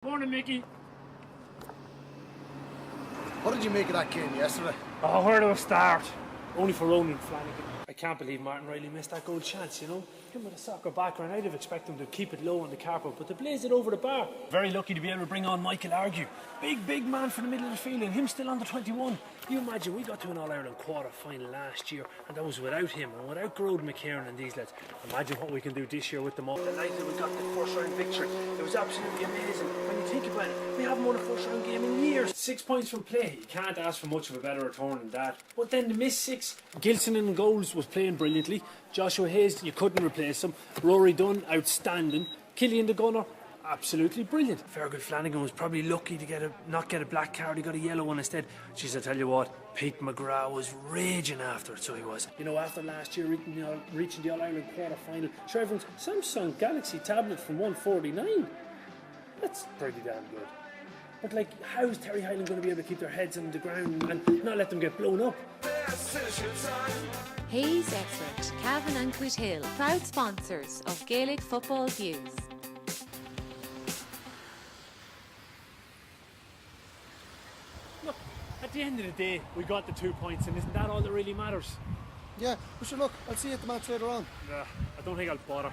Morning, Mickey. What did you make of that game yesterday? Oh, where do I start? Only for Ronan Flanagan. I can't believe Martin Riley missed that goal chance, you know? Him with a soccer background, I'd have expected him to keep it low on the carpet, but they blazed it over the bar. Very lucky to be able to bring on Michael Argue. Big man for the middle of the field, and him still under 21. You imagine, we got to an All-Ireland quarter-final last year, and that was without him, and without Grode McKiernan and these lads. Imagine what we can do this year with them all. Delighted we got the first-round victory. It was absolutely amazing. When you think about it, we haven't won a first-round game in years. 6 points from play. You can't ask for much of a better return than that. But then the missed six. Gilson in the goals was playing brilliantly. Joshua Hayes, you couldn't replace him. Rory Dunn, outstanding. Killian the Gunner, absolutely brilliant. Fergus Flanagan was probably lucky to not get a black card. He got a yellow one instead. Jeez, I tell you what, Pete McGrath was raging after it, so he was. You know, after last year reaching the All-Ireland quarter-final, sure, everyone's Samsung Galaxy tablet from 149. That's pretty damn good. But like, how's Terry Highland going to be able to keep their heads on the ground and not let them get blown up? Hayes Expert, Cavan and Quidhill, proud sponsors of Gaelic Football Views. Look, at the end of the day, we got the 2 points, and isn't that all that really matters? Yeah, but sure, look, I'll see you at the match later on. I don't think I'll bother.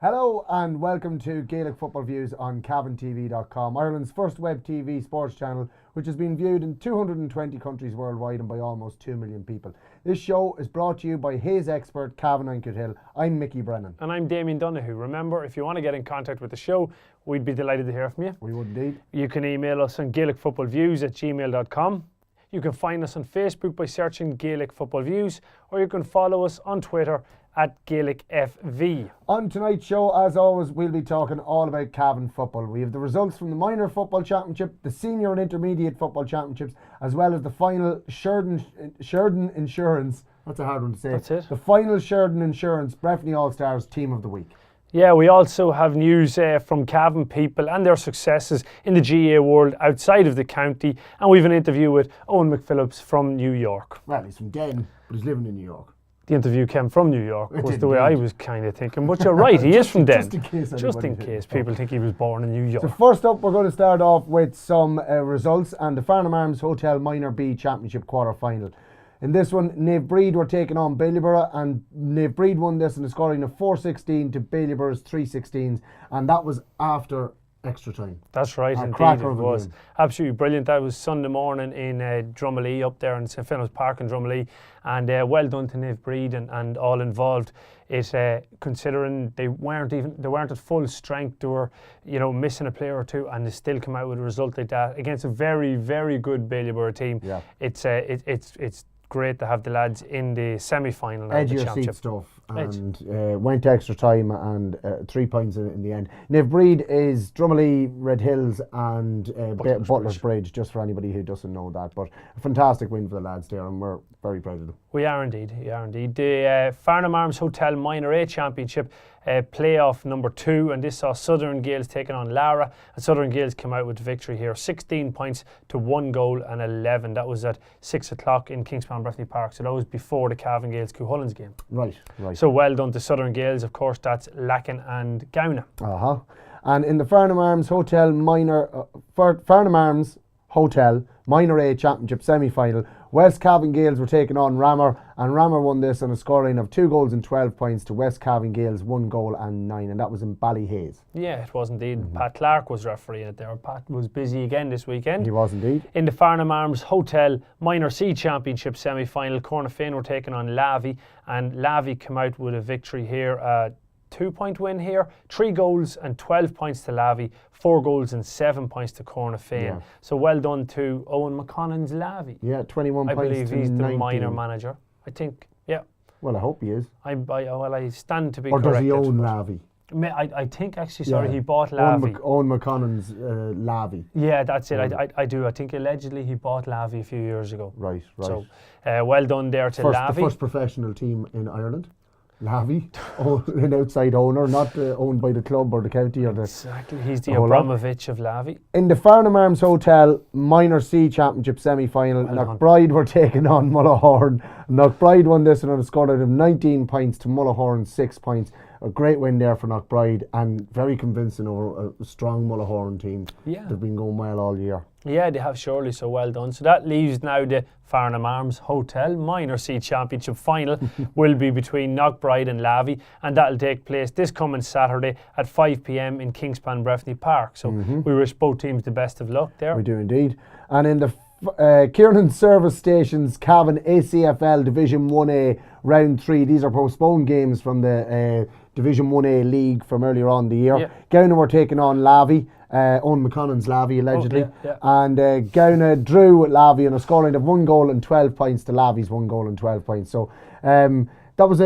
Hello and welcome to Gaelic Football Views on CavanTV.com, Ireland's first web TV sports channel, which has been viewed in 220 countries worldwide and by almost 2 million people. This show is brought to you by Hayes Expert, Cavan and Quidhill. I'm Mickey Brennan. And I'm Damien Donahue. Remember, if you want to get in contact with the show, we'd be delighted to hear from you. We would indeed. You can email us on GaelicFootballViews@gmail.com. You can find us on Facebook by searching Gaelic Football Views, or you can follow us on Twitter at GaelicFV. On tonight's show, as always, we'll be talking all about Cavan football. We have the results from the Minor Football Championship, the Senior and Intermediate Football Championships, as well as the final Sheridan Insurance. That's a hard one to say. That's it. The final Sheridan Insurance Breffni All-Stars Team of the Week. Yeah, we also have news from Cavan people and their successes in the GA world outside of the county, and we have an interview with Owen McPhillips from New York. Well, he's from Den, but he's living in New York. The interview came from New York, was the way I was kind of thinking. But you're right, he is from Den. Just in case people think he was born in New York. So first up, we're going to start off with some results and the Farnham Arms Hotel Minor B Championship quarter-final. In this one, Nave Breed were taking on Baileyborough, and Nave Breed won this in the scoring of 4-16 to Baileyborough's 3-16, and that was after extra time. That's right, indeed it was. Absolutely brilliant. That was Sunday morning in Drumalee, up there in St Finniss Park in Drumalee, and well done to Nave Breed and all involved. Considering they weren't at full strength, they were missing a player or two, and they still come out with a result like that against a very, very good Baileyborough team. Yeah. It's great to have the lads in the semi-final of the championship. Stuff, and went to extra time and 3 points in the end. Nave Breed is Drumalee, Red Hills and Butler's Bridge, just for anybody who doesn't know that. But a fantastic win for the lads there, and we're very proud of them. We are indeed. The Farnham Arms Hotel Minor A Championship playoff number 2, and this saw Southern Gaels taking on Lara, and Southern Gaels came out with the victory here, 16 points to 1 goal and 11. That was at 6 o'clock in Kingspan Breffni Park, so that was before the Cavan Gaels Cuchulains game. Right. So well done to Southern Gaels. Of course, that's Lacken and Gowna. And in the Farnham Arms Hotel Minor A Championship semi-final, West Cavan Gaels were taking on Rammer, and Rammer won this on a scoring of 2 goals and 12 points to West Cavan Gaels 1 goal and 9, and that was in Ballyhaise. Yeah, it was indeed. Pat Clark was refereeing it there. Pat was busy again this weekend. He was indeed. In the Farnham Arms Hotel Minor C Championship semi-final, Cornafane were taking on Lavey, and Lavey came out with a victory here. 2-point win here, 3 goals and 12 points to Lavey, 4 goals and 7 points to Cornafane. Yeah. So well done to Owen McConnell's Lavey. Yeah, 21 points. I believe he's the 19. minor manager. I think, yeah. Well, I hope he is. I stand to be corrected. corrected. Or does he own Lavey? I think actually, sorry, he bought Lavy. Owen McConnell's Lavy. Yeah, that's it. I do. I think allegedly he bought Lavy a few years ago. Right. So, well done there to Lavy. The first professional team in Ireland. Lavy, an outside owner, not owned by the club or the county or the. Exactly, he's the Abramovich of Lavy. In the Farnham Arms Hotel Minor C Championship semi-final, Knockbride were taking on Mullahoran. Knockbride won this one on a score out of 19 points to Mullahoran 6 points. A great win there for Knockbride and very convincing over a strong Mullahoran team. Yeah. They've been going well all year. Yeah, they have surely, so well done. So that leaves now the Farnham Arms Hotel Minor C Championship final will be between Knockbride and Lavy, and that'll take place this coming Saturday at 5 p.m. in Kingspan Breffni Park. So we wish both teams the best of luck there. We do indeed. And in the Kiernan Service Stations Cavan ACFL Division 1A Round 3, these are postponed games from the Division 1A League from earlier on in the year. Gowna were taking on Lavy. Owen McConnell's Lavy allegedly, and Gowna drew with Lavy on a scoreline of 1 goal and 12 points to Lavy's 1 goal and 12 points. So that was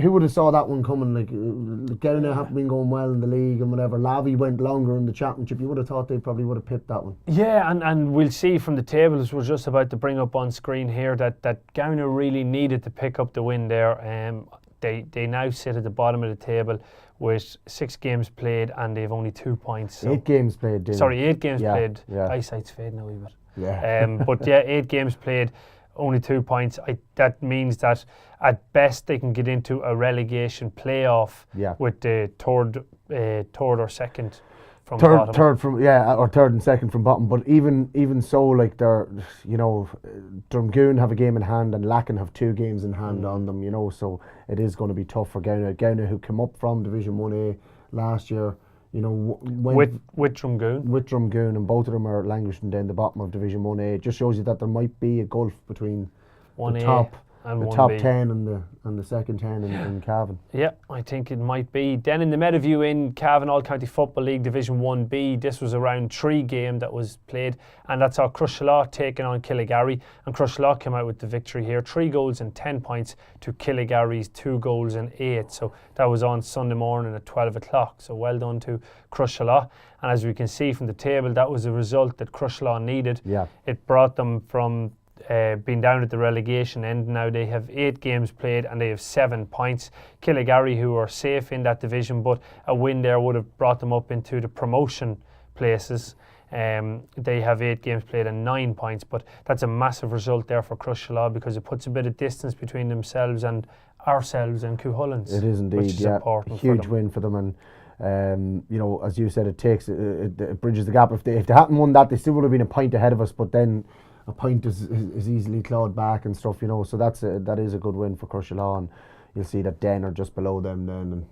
who would have saw that one coming? Gowna have been going well in the league and whatever. Lavy went longer in the championship. You would have thought they probably would have pipped that one. Yeah, and we'll see from the tables we're just about to bring up on screen here that Gowna really needed to pick up the win there. They now sit at the bottom of the table with 6 games played and they've only 2 points. So 8 games played, didn't Sorry, 8 games played. Yeah. Eyesight's fading a wee bit. Yeah. But 8 games played, only 2 points. That means that at best they can get into a relegation playoff with the third or second from bottom. Third and second from bottom. But even so, like they're, Drumgoon have a game in hand and Lacken have 2 games in hand on them. So it is going to be tough for Gowna. Gowna, who came up from Division 1A last year, with Drumgoon. With Drumgoon, and both of them are languishing down the bottom of Division 1A. It just shows you that there might be a gulf between the top top 10 and the second 10 in Cavan. Yeah, I think it might be. Then in the Meadowview in Cavan All County Football League Division 1B, this was a round 3 game that was played, and that's our Crushlaw taking on Killigarry, and Crushlaw came out with the victory here, 3 goals and 10 points to Killigarry's 2 goals and 8. So that was on Sunday morning at 12 o'clock. So well done to Crushlaw. And as we can see from the table, that was the result that Crushlaw needed. Yeah. It brought them from being down at the relegation end. Now they have 8 games played and they have 7 points. Killigarry, who are safe in that division, but a win there would have brought them up into the promotion places. They have 8 games played and 9 points, but that's a massive result there for Crushlaw because it puts a bit of distance between themselves and ourselves and Cuhullins. It is indeed, which is important. Huge win for them, and as you said, it bridges the gap. If they hadn't won that, they still would have been a point ahead of us, but then a point is easily clawed back and stuff, so that is a good win for Crushlaw, and you'll see that Den are just below them then, and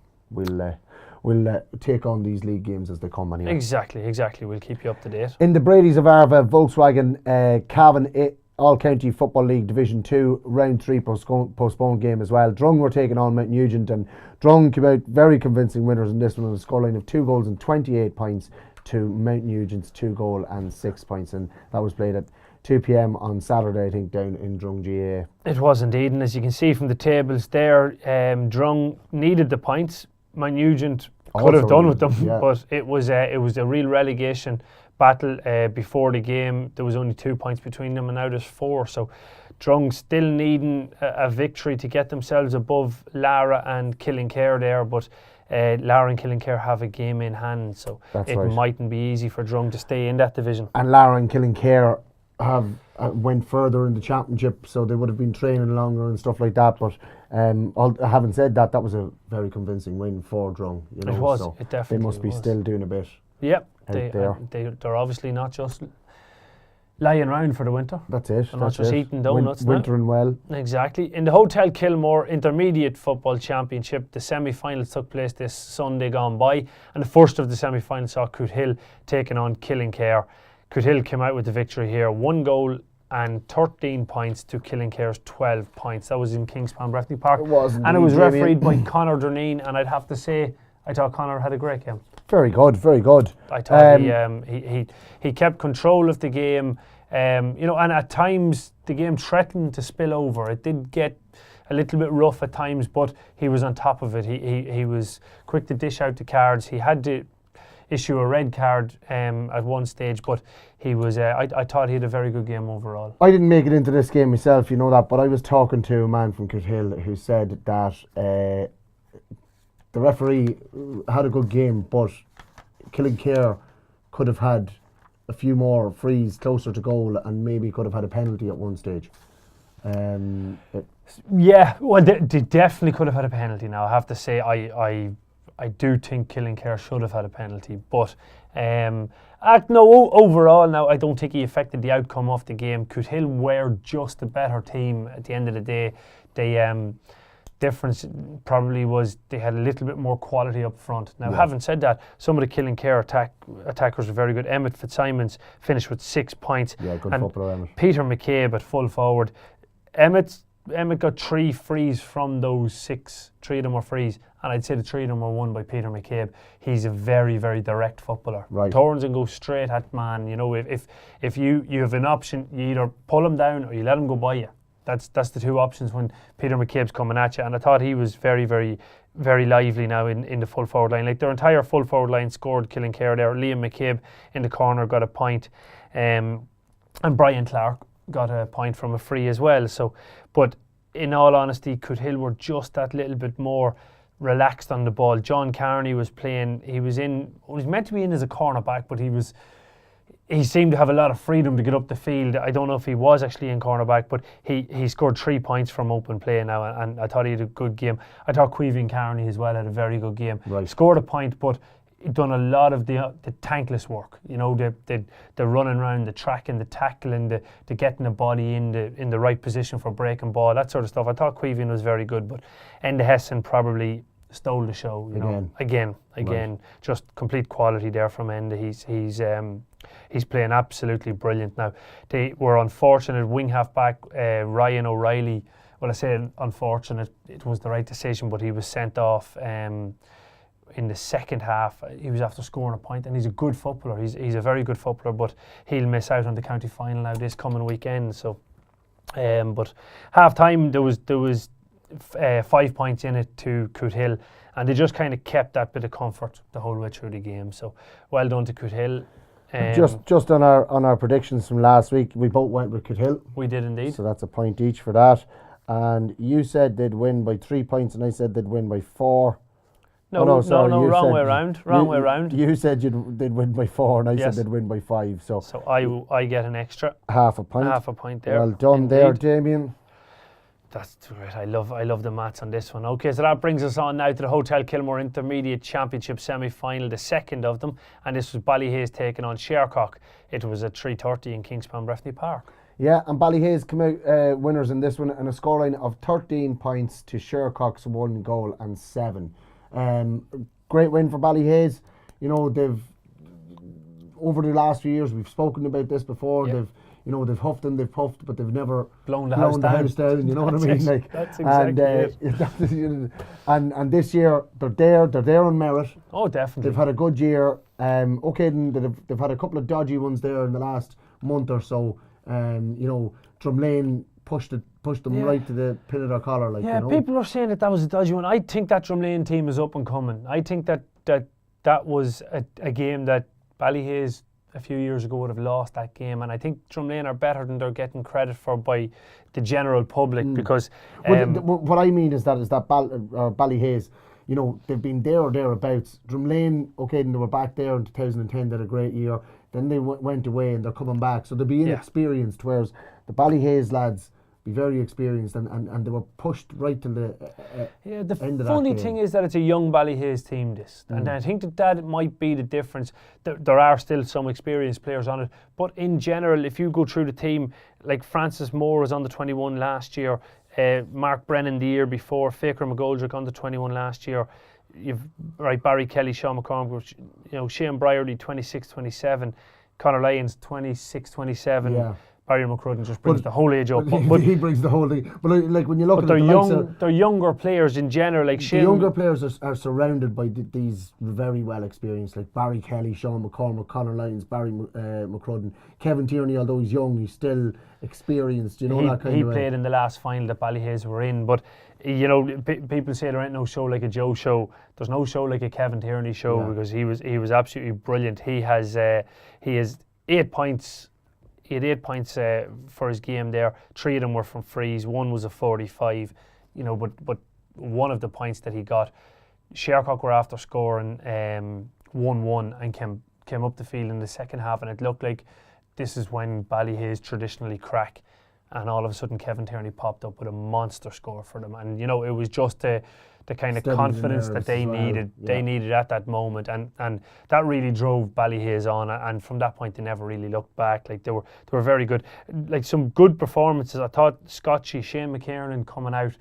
we'll take on these league games as they come anyway. Exactly. We'll keep you up to date. In the Brady's of Arva Volkswagen Cavan All County Football League Division 2 Round 3 postponed game as well. Drung were taking on Mount Nugent, and Drung came out very convincing winners in this one on a scoreline of 2 goals and 28 points to Mount Nugent's 2 goal and 6 points, and that was played at 2 p.m. on Saturday, I think, down in Drung GA. It was indeed, and as you can see from the tables there, Drung needed the points. Mount Nugent could have done with them, but it was a real relegation battle before the game. There was only 2 points between them, and now there's 4. So Drung still needing a victory to get themselves above Lara and Killincare there, but Lara and Killincare have a game in hand, so it mightn't be easy for Drung to stay in that division. And Lara and Killincare have went further in the championship, so they would have been training longer and stuff like that, but having said that, that was a very convincing win for Drung. It was, so it definitely they must be still doing a bit. Yep, they're obviously not just lying around for the winter. That's it. They're not just eating donuts. Wintering well. Exactly. In the Hotel Kilmore Intermediate Football Championship, the semi-finals took place this Sunday gone by, and the first of the semi-finals saw Cootehill taking on Killincare. Cootehill came out with the victory here, 1 goal and 13 points to Killincare's 12 points. That was in Kingspan Breffni Park. It was, and it was refereed by Conor Durneen, and I'd have to say, I thought Conor had a great game. Very good, very good. I thought he kept control of the game, and at times the game threatened to spill over. It did get a little bit rough at times, but he was on top of it. He was quick to dish out the cards. He had to issue a red card at one stage, but he was. I thought he had a very good game overall. I didn't make it into this game myself, you know that, but I was talking to a man from Kithill who said that the referee had a good game, but Killincare could have had a few more frees closer to goal and maybe could have had a penalty at one stage. Yeah, well, they definitely could have had a penalty. Now I have to say, I do think Killincare should have had a penalty, but overall now I don't think he affected the outcome of the game. Cootehill were just a better team at the end of the day. They difference probably was they had a little bit more quality up front. Now, having said that, some of the Killincare attackers were very good. Emmett Fitzsimons finished with 6 points. Yeah, good footballer, Emmett. Peter McCabe at full forward. Emmett got 3 frees from those 6. 3 of them were frees, and I'd say the 3 of them were won by Peter McCabe. He's a very, very direct footballer. Right. Turns and goes straight at man. You know, if you have an option, you either pull him down or you let him go by you. That's the 2 options when Peter McCabe's coming at you, and I thought he was very, very, very lively now in the full forward line. Like their entire full forward line scored Killincare there. Liam McCabe in the corner got a point, and Brian Clark got a point from a free as well. So, but in all honesty, Cootehill were just that little bit more relaxed on the ball. John Carney was playing. He was meant to be in as a cornerback, but he seemed to have a lot of freedom to get up the field. I don't know if he was actually in cornerback, but he scored 3 points from open play now, and I thought he had a good game. I thought Queeving Carney as well had a very good game. Right. Scored a point, but he'd done a lot of the tankless work. You know, the running around, the tracking, the tackling, the getting the body in the right position for breaking ball, that sort of stuff. I thought Queeving was very good, but Enda Hessen probably stole the show. You know, again, right. Just complete quality there from Enda. He's playing absolutely brilliant now. They were unfortunate wing half back Ryan O'Reilly. Well, I say unfortunate. It was the right decision, but he was sent off in the second half. He was after scoring a point, and he's a good footballer. He's a very good footballer, but he'll miss out on the county final now this coming weekend. So, but half time there was 5 points in it to Cootehill, and they just kind of kept that bit of comfort the whole way through the game. So, well done to Cootehill. Just on our predictions from last week, we both went with Cootehill. We did indeed. So that's a point each for that. And you said they'd win by 3 points, and I said they'd win by 4. No, wrong way around. Wrong way around. You said they'd win by 4, and I said they'd win by 5. So I get an extra half a point. Half a point there. Well done there, Damien. That's great. I love the maths on this one. Okay, so that brings us on now to the Hotel Kilmore Intermediate Championship semi-final, the second of them, and this was Ballyhaise taking on Shercock. It was at 3:30 in Kingspan Breffni Park. Yeah, and Ballyhaise came out winners in this one, and a scoreline of 13 points to Shercock's 1 goal and 7. Great win for Ballyhaise. You know, they've over the last few years, we've spoken about this before. Yep. They've huffed and they've puffed, but they've never blown the house down. You know what I mean? That's exactly it. And this year they're there on merit. Oh, definitely. They've had a good year. They've had a couple of dodgy ones there in the last month or so. Drumlane pushed them right to the pin of their collar. People are saying that was a dodgy one. I think that Drumlane team is up and coming. I think that was a game that Ballyhaise a few years ago would have lost that game, and I think Drumlane are better than they're getting credit for by the general public because what I mean is that Ballyhaise, they've been there or thereabouts. Drumlane, they were back there in 2010, did a great year. Then they went away and they're coming back, so they'll be inexperienced. Whereas the Ballyhaise lads be very experienced, and they were pushed right to the end of that game. The funny thing is that it's a young Ballyhaise team, and I think that might be the difference. There are still some experienced players on it, but in general, if you go through the team, like Francis Moore was on the 21 last year, Mark Brennan the year before, Faker McGoldrick on the 21 last year. You've Barry Kelly, Sean McCormick, Shane Brierly 26-27, Conor Lyons 26-27. Barry McCrudden just brings the whole age up. But he brings the whole thing. But like when you look at they're it, they're younger players in general. Like the younger players are surrounded by these very well experienced, like Barry Kelly, Sean McCormick, Conor Lyons, Barry McCrudden, Kevin Tierney. Although he's young, he's still experienced. You know, that kind of way. He played in the last final that Ballyhaise were in, but you know, people say there ain't no show like a Joe show. There's no show like a Kevin Tierney show because he was absolutely brilliant. He has 8 points. He had 8 points for his game there. 3 of them were from frees. 1 was a 45. You know, but one of the points that he got, Shercock were after scoring 1-1 and came up the field in the second half, and it looked like this is when Ballyhaise traditionally crack. And all of a sudden, Kevin Tierney popped up with a monster score for them. And, you know, it was just the kind of confidence that they needed. They needed at that moment. And that really drove Ballyhaise on. And from that point, they never really looked back. Like, they were very good. Like, some good performances. I thought Scotchy, Shane McKiernan coming out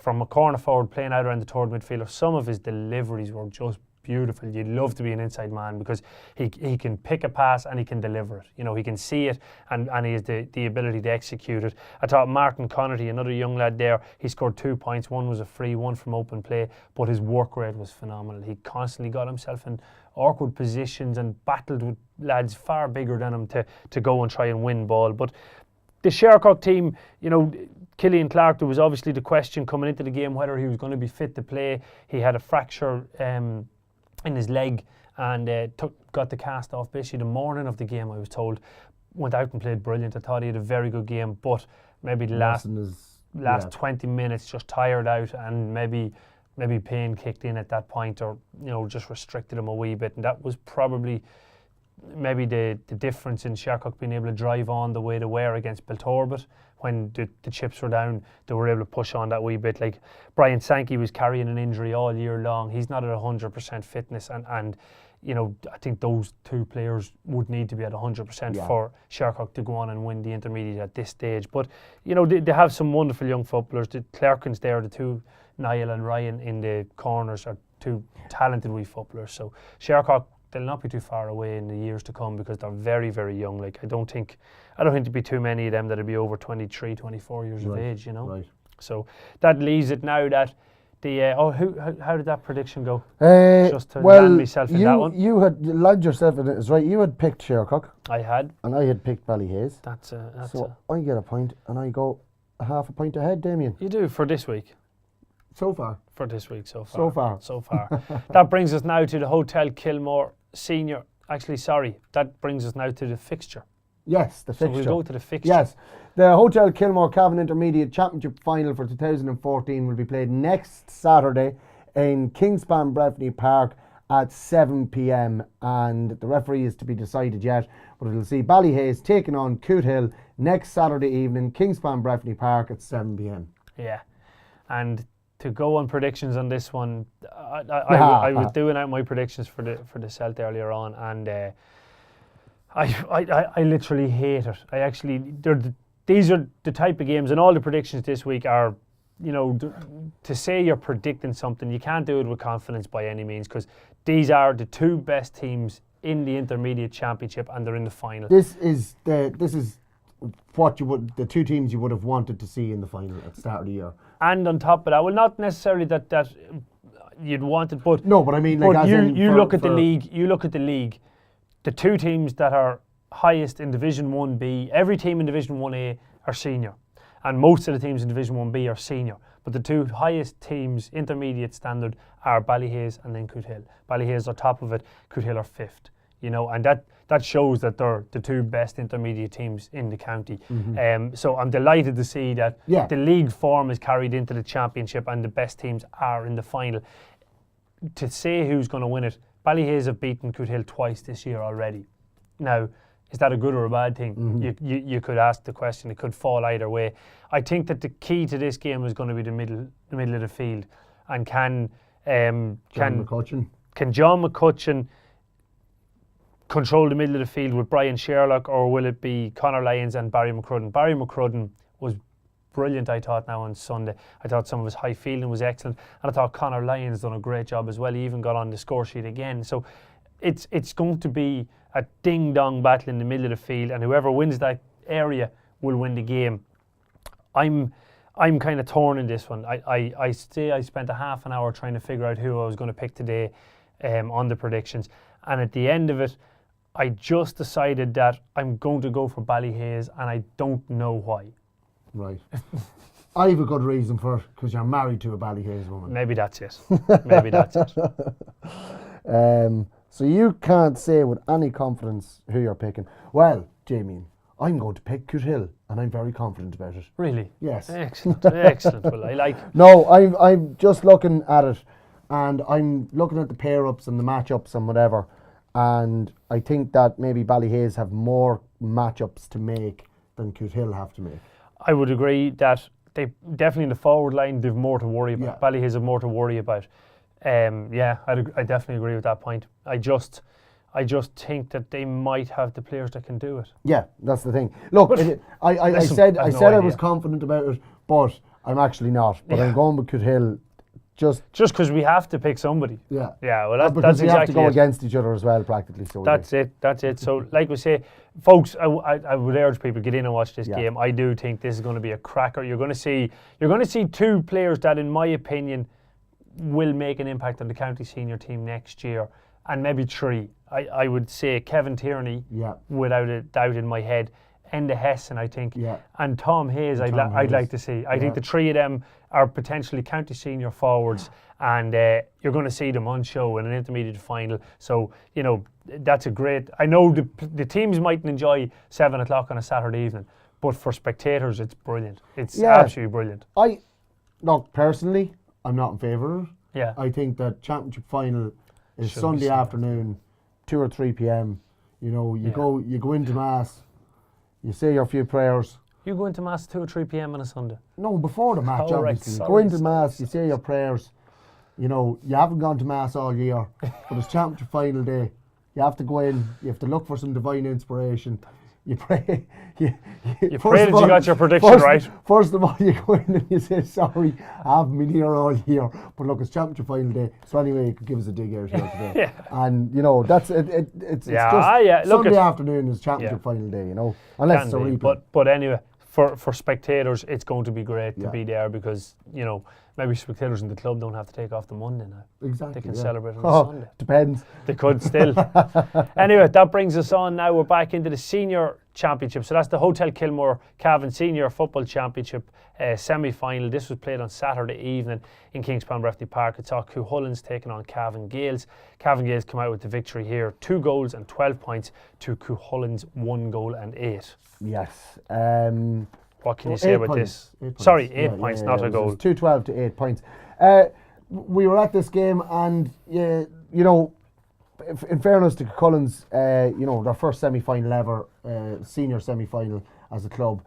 from a corner forward, playing out around the third midfielder. Some of his deliveries were just beautiful. You'd love to be an inside man because he can pick a pass and he can deliver it. You know, he can see it and he has the ability to execute it. I thought Martin Connerty, another young lad there, he scored 2 points. 1 was a free, 1 from open play, but his work rate was phenomenal. He constantly got himself in awkward positions and battled with lads far bigger than him to go and try and win ball. But the Shercock team, you know, Killian Clark, there was obviously the question coming into the game whether he was going to be fit to play. He had a fracture in his leg and got the cast off basically the morning of the game, I was told. Went out and played brilliant. I thought he had a very good game, but maybe the last 20 minutes just tired out, and maybe pain kicked in at that point, or you know, just restricted him a wee bit, and that was probably maybe the difference in Shercock being able to drive on the way they were against Belturbet. When the chips were down, they were able to push on that wee bit. Like Brian Sankey was carrying an injury all year long. He's not at 100% fitness, and you know, I think those 2 players would need to be at 100% for Shercock to go on and win the intermediate at this stage. But you know, they have some wonderful young footballers. The Clerkins there, the 2, Niall and Ryan in the corners, are 2 talented wee footballers. So Shercock, they'll not be too far away in the years to come because they're very, very young. Like I don't think there'd be too many of them that'd be over 23, 24 years of age, you know. Right. So that leaves it now that the how did that prediction go? Just to land myself in that one. You had landed yourself in it, is right. You had picked Shercock. I had. And I had picked Ballyhaise. I get a point and I go a half a point ahead, Damien. You do for this week. So far. For this week, so far. That brings us now to the Hotel Kilmore Senior. Actually, sorry, that brings us now to the fixture. Yes, the fixture. So we'll go to the fixture. Yes. The Hotel Kilmore Cavan Intermediate Championship Final for 2014 will be played next Saturday in Kingspan Breffni Park at 7 p.m. and the referee is to be decided yet, but it'll see Ballyhaise taking on Cootehill next Saturday evening, Kingspan Breffni Park at 7 p.m. Yeah, and to go on predictions on this one, I was doing out my predictions for the Celt earlier on, and I literally hate it. I actually, these are the type of games, and all the predictions this week are, you know, to say you're predicting something, you can't do it with confidence by any means, because these are the 2 best teams in the Intermediate Championship, and they're in the final. This is what the 2 teams you would have wanted to see in the final at the start of the year. And on top of that, well, not necessarily that you'd want it, but no, but I mean, like, you look at the league. You look at the league. The 2 teams that are highest in Division 1B, every team in Division 1A are senior, and most of the teams in Division 1B are senior. But the 2 highest teams, intermediate standard, are Ballyhaise and then Cootehill. Ballyhaise are top of it, Cootehill are 5th. You know, and that shows that they're the 2 best intermediate teams in the county. So I'm delighted to see that the league form is carried into the championship and the best teams are in the final. To say who's going to win it, Ballyhaise have beaten Cootehill twice this year already. Now, is that a good or a bad thing? You could ask the question. It could fall either way. I think that the key to this game is going to be the middle of the field, and can John McCutcheon control the middle of the field with Brian Sherlock, or will it be Conor Lyons and Barry McCrudden? Barry McCrudden was brilliant, I thought, now on Sunday. I thought some of his high fielding was excellent, and I thought Conor Lyons done a great job as well. He even got on the score sheet again. So it's going to be a ding-dong battle in the middle of the field, and whoever wins that area will win the game. I'm kind of torn in this one. I spent a half an hour trying to figure out who I was going to pick today on the predictions, and at the end of it, I just decided that I'm going to go for Ballyhaise, and I don't know why. Right. I have a good reason for it, because you're married to a Ballyhaise woman. Maybe that's it. Maybe that's it. So you can't say with any confidence who you're picking. Well, Damien, I'm going to pick Coothill, and I'm very confident about it. Really? Yes. Excellent. Excellent. Well, I like. No, I'm just looking at it, and I'm looking at the pair-ups and the match-ups and whatever, and I think that maybe Ballyhaise have more match-ups to make than Coothill have to make. I would agree that they definitely in the forward line they've more to worry about. Yeah. Ballyhaise have more to worry about. I definitely agree with that point. I just think that they might have the players that can do it. Yeah, that's the thing. Look, I said I was confident about it, but I'm actually not. But I'm going with Coothill. Just because we have to pick somebody. Yeah. Yeah, well, because that's we exactly have to go it. against each other as well, practically. So That's it. So, like we say, folks, I would urge people get in and watch this Yeah. game. I do think this is going to be a cracker. You're going to see two players that, in my opinion, will make an impact on the county senior team next year, and maybe three. I would say Kevin Tierney, without a doubt in my head, Enda Hessen, I think, and Tom Hayes. I'd like to see. I think the three of them are potentially county senior forwards, and you're going to see them on show in an intermediate final. So that's a great. I know the teams mightn't enjoy 7 o'clock on a Saturday evening, but for spectators, it's brilliant. It's absolutely brilliant. Look, personally, I'm not in favour of it. Yeah. I think that championship final is Sunday afternoon, 2 or 3 p.m. You go into mass, you say your few prayers. You go into mass 2 or 3 p.m. on a Sunday? No, before the match, Oh, right, obviously. sorry, Go into mass, you say your prayers. You haven't gone to mass all year, but it's championship final day. You have to go in, you have to look for some divine inspiration. You pray. You pray that you got your prediction right. First of all, you go in and you say, sorry, I haven't been here all year. But look, it's championship final day. So anyway, you could give us a dig out here today. Yeah. And, that's it. It's just Look, Sunday afternoon is championship final day, unless it's a replay. But anyway, for spectators, it's going to be great to be there because, maybe spectators in the club don't have to take off the Monday now. Exactly. They can celebrate on Sunday. Depends. They could still. Anyway, that brings us on now. We're back into the senior championship. So that's the Hotel Kilmore Cavan Senior Football Championship semi-final. This was played on Saturday evening in Kingspan Breffni Park. It saw Cuchullins taking on Cavan Gaels. Cavan Gaels come out with the victory here. 2 goals and 12 points to Cuchullins' 1 goal and 8. Yes. What can you say about points. this? Sorry, 8 points, not a goal. 2-12 to 8 points. We were at this game, and in fairness to Cuchullins, their first semi-final ever, senior semi-final as a club,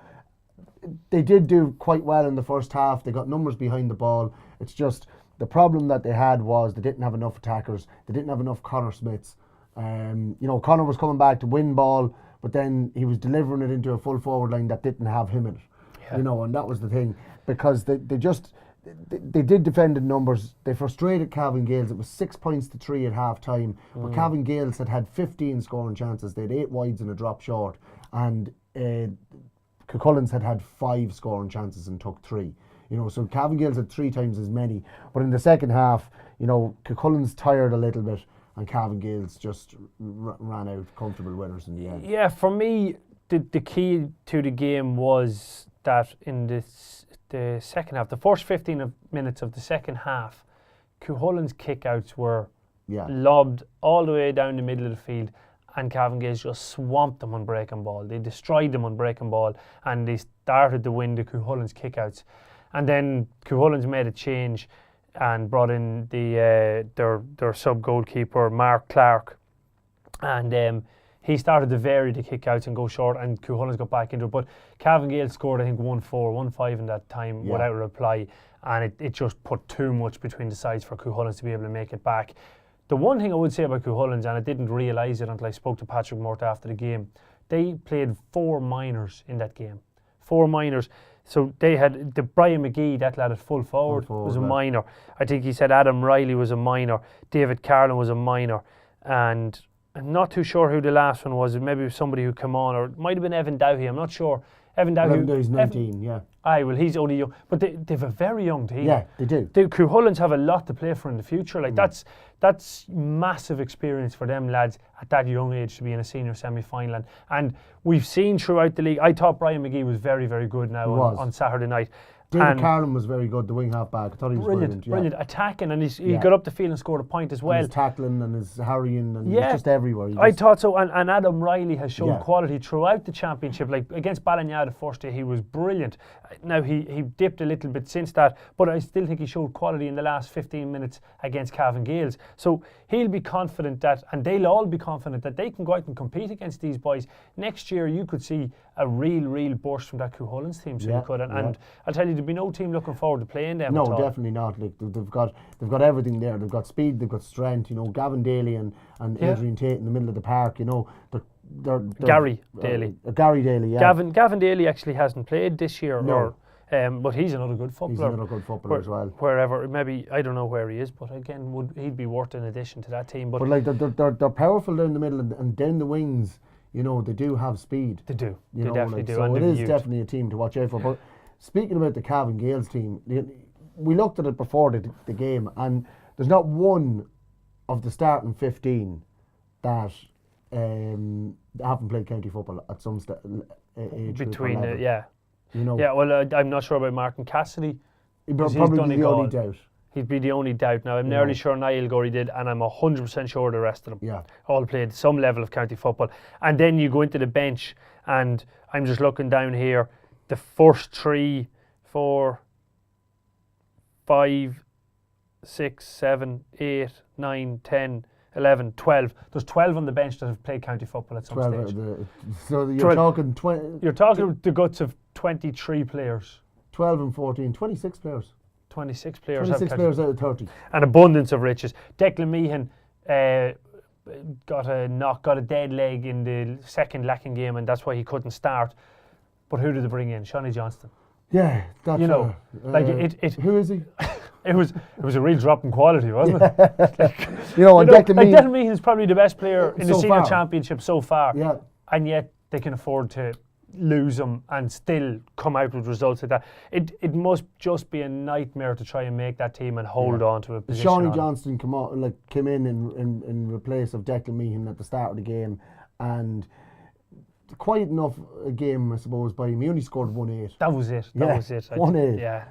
they did do quite well in the first half. They got numbers behind the ball. It's just the problem that they had was they didn't have enough attackers. They didn't have enough Connor Smiths. Connor was coming back to win ball, but then he was delivering it into a full forward line that didn't have him in it. And that was the thing, because they did defend in numbers. They frustrated Cavan Gaels. It was 6 points to 3 at half time. But Cavan Gaels had 15 scoring chances. They had 8 wides and a drop short, and Cuchullins had 5 scoring chances and took 3. So Cavan Gaels had 3 times as many. But in the second half, Cuchullins tired a little bit, and Cavan Gaels just ran out comfortable winners in the end. Yeah, for me, the key to the game was that in the second half, the first 15 minutes of the second half, Cuchullins' kickouts were lobbed all the way down the middle of the field, and Cavan Gaels just swamped them on breaking ball. They destroyed them on breaking ball, and they started to win the Cuchullins' kickouts. And then Cuchullins made a change and brought in their sub-goalkeeper, Mark Clark, and he started to vary the kickouts and go short, and Cuchullins got back into it. But Cavan Gaels scored, I think, 1-4, 1-5 in that time without a reply, and it just put too much between the sides for Cuchullins to be able to make it back. The one thing I would say about Cuchullins, and I didn't realise it until I spoke to Patrick Mort after the game, they played 4 minors in that game. 4 minors. So they had the Brian McGee, that lad at full forward, was a minor. I think he said Adam Riley was a minor. David Carlin was a minor. And I'm not too sure who the last one was. Maybe it was somebody who came on, or it might have been Evan Dowhy. I'm not sure. Evan Dowhy. He's 19, yeah. Aye, well, he's only young. But they've a very young team. Yeah, they do. The Cuchullans have a lot to play for in the future. Like, that's massive experience for them lads at that young age to be in a senior semi-final. And we've seen throughout the league, I thought Brian McGee was very, very good now on Saturday night. David Carlin was very good, the wing half back. I thought he was brilliant. Brilliant, attacking, and he got up the field and scored a point as well. And his tackling and his harrying, and he's just everywhere. I thought so, and Adam Riley has shown quality throughout the championship. Like against Ballina the first day, he was brilliant. Now he dipped a little bit since that, but I still think he showed quality in the last 15 minutes against Cavan Gaels. So he'll be confident that, and they'll all be confident that they can go out and compete against these boys. Next year you could see a real burst from that Cuchullans team, so you could. And I'll tell you, there'd be no team looking forward to playing them. No, definitely not. Like they've got everything there. They've got speed, they've got strength. You know, Gavin Daly and Adrian Tate in the middle of the park. You know, they're Gary Daly. Gary Daly, yeah. Gavin Daly actually hasn't played this year, but he's another good footballer. He's another good footballer as well. Wherever, maybe, I don't know where he is, but again, he'd be worth an addition to that team. But like they're powerful down the middle and down the wings. You know, they do have speed. They do. They definitely do. So and it is definitely a team to watch out for. But speaking about the Cavan Gaels team, we looked at it before the game, and there's not one of the starting 15 that haven't played county football at some age between You know, well, I'm not sure about Martin Cassidy. He'd probably be the only doubt. He'd be the only doubt now. I'm nearly sure Niall Gorey did, and I'm 100% sure the rest of them all played some level of county football. And then you go into the bench, and I'm just looking down here. The first 3, 4, 5, 6, 7, 8, 9, 10, 11, 12. There's 12 on the bench that have played county football at some stage. So you're talking 20. You're talking the guts of 23 players. 12 and 14, 26 players. 26 players. 26 players out of 30. An abundance of riches. Declan Meehan got a dead leg in the second Lacken game, and that's why he couldn't start. But who did they bring in? Shawnee Johnston. Yeah, that's who is he? It was a real drop in quality, wasn't it? Declan Meehan is probably the best player in the senior championship so far. Yeah, and yet they can afford to lose him and still come out with results like that. It must just be a nightmare to try and make that team and hold on to a position. Shawnee Johnston came in replace of Declan Meehan at the start of the game, and quite enough a game, I suppose, by him. He only scored 1-8. That was it. 1-8. Yeah,